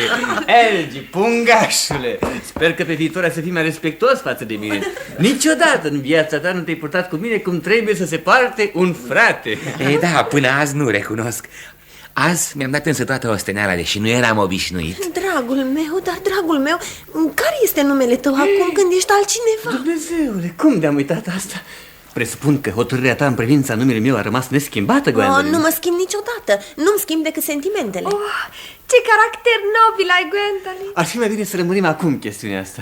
Elgi, pungașule, sper că pe viitor ai să fii mai respectuos față de mine. Niciodată în viața ta nu te-ai purtat cu mine cum trebuie să se parte un frate. Da, până azi nu recunosc. Azi mi-am dat însă toată osteneala, deși nu eram obișnuit. Dragul meu, care este numele tău acum când ești altcineva? Dumnezeule, cum de-am uitat asta? Presupun că hotărârea ta în privința numelui meu a rămas neschimbată, Gwendolyn. Nu mă schimb niciodată. Nu-mi schimb decât sentimentele. Ce caracter nobil ai, Gwendolyn. Ar fi mai bine să rămânim acum chestiunea asta.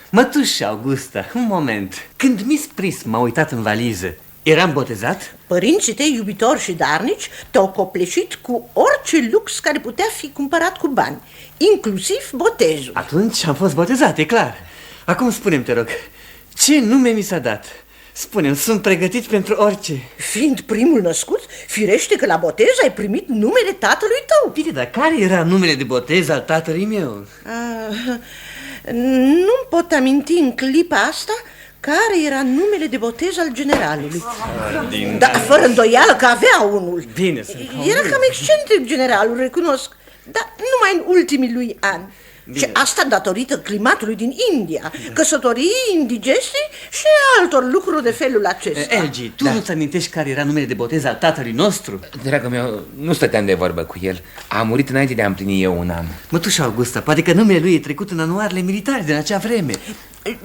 Mătușa Augusta, un moment. Când Miss Prism m-a uitat în valiză, eram botezat? Părinții tăi iubitori și darnici te-au copleșit cu orice lux care putea fi cumpărat cu bani, inclusiv botezul. Atunci am fost botezat, e clar. Acum spune-mi, te rog, ce nume mi s-a dat? Spune-mi, sunt pregătit pentru orice. Fiind primul născut, firește că la botez ai primit numele tatălui tău. Bine, dar care era numele de botez al tatălui meu? Nu-mi pot aminti în clipa asta, care era numele de botez al generalului. Dar fără îndoială că avea unul. Bine, Era cam excentric generalul, recunosc, dar numai în ultimii lui ani. Și asta datorită climatului din India, căsătorii, indigeste și altor lucruri de felul acesta. Elgi, tu nu-ți amintești care era numele de botez al tatălui nostru? Dragul meu, nu stăteam de vorbă cu el. A murit înainte de a împlini eu un an. Mătușa Augusta, poate că numele lui e trecut în anuarele militare din acea vreme.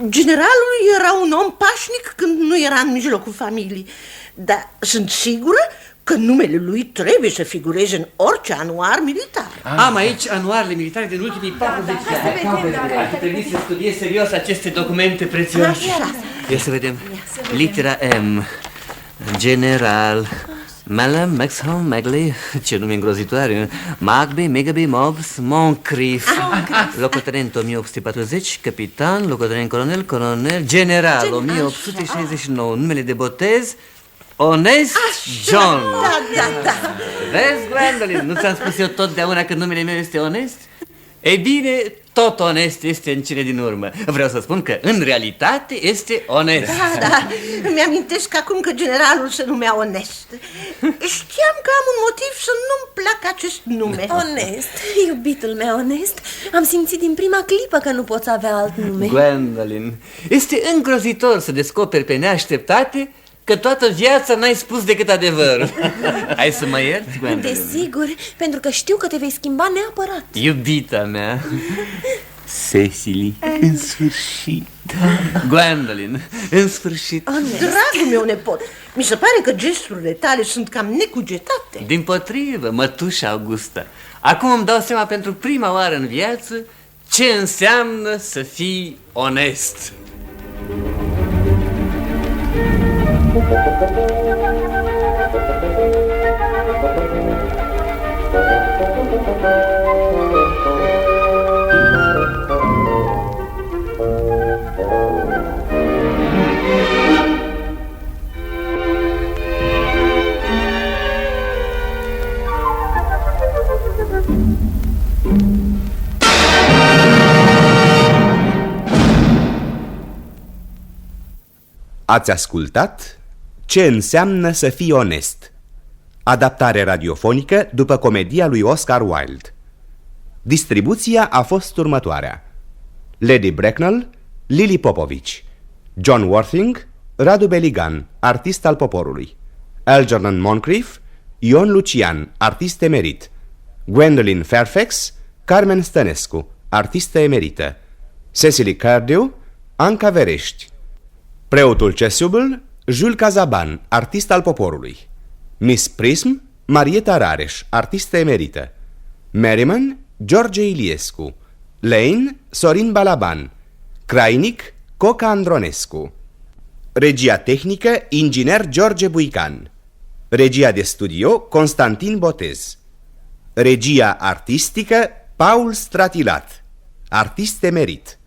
Generalul era un om pașnic când nu era în mijlocul familiei, dar sunt sigură că numele lui trebuie să figureze în orice anuar militar. Am aici anuarele militare din ultimii 40 de ani. Ar fi trebuit să studiez serios aceste documente prețioase. Ia să vedem. Litera M. General. Malam, Maxham, Magley, ce nume îngrozitoare. Magby, Megaby, Mobs, Moncrief. Locotenent 1840, capitan, locotenent colonel, colonel, general 1869. Numele de botez, Honest John. Da. Vezi, Gwendolyn, nu ți-am spus eu totdeauna că numele meu este Honest? Ei bine, tot Honest este în cele din urmă. Vreau să spun că în realitate este Honest. Da, mi-amintesc acum că generalul se numea Honest. Știam că am un motiv să nu-mi placă acest nume. Honest, iubitul meu Honest, am simțit din prima clipă că nu poți avea alt nume. Gwendolyn, este îngrozitor să descoperi pe neașteptate că toată viața n-ai spus decât adevărul. Hai să mă ierți, Gwendolyn? Desigur, pentru că știu că te vei schimba neapărat. Iubita mea. Cecily, în sfârșit. Gwendolyn, în sfârșit. Dragul meu nepot, mi se pare că gesturile tale sunt cam necugetate. Dimpotrivă, mătușa Augusta, acum îmi dau seama pentru prima oară în viață ce înseamnă să fii onest. Ați ascultat Ce înseamnă să fii onest? Adaptare radiofonică după comedia lui Oscar Wilde. Distribuția a fost următoarea: Lady Bracknell, Lily Popovich, John Worthing, Radu Beligan, artist al poporului, Algernon Moncrief, Ion Lucian, artist emerit, Gwendolyn Fairfax, Carmen Stănescu, artistă emerită, Cecily Cardew, Anca Verești, preotul Chasuble, Jules Cazaban, artist al poporului, Miss Prism, Marieta Rareș, artistă emerită, Merriman, George Iliescu, Lane, Sorin Balaban, Crainic, Coca Andronescu. Regia tehnică, inginer George Buican. Regia de studio, Constantin Botez. Regia artistică, Paul Stratilat, artist emerit.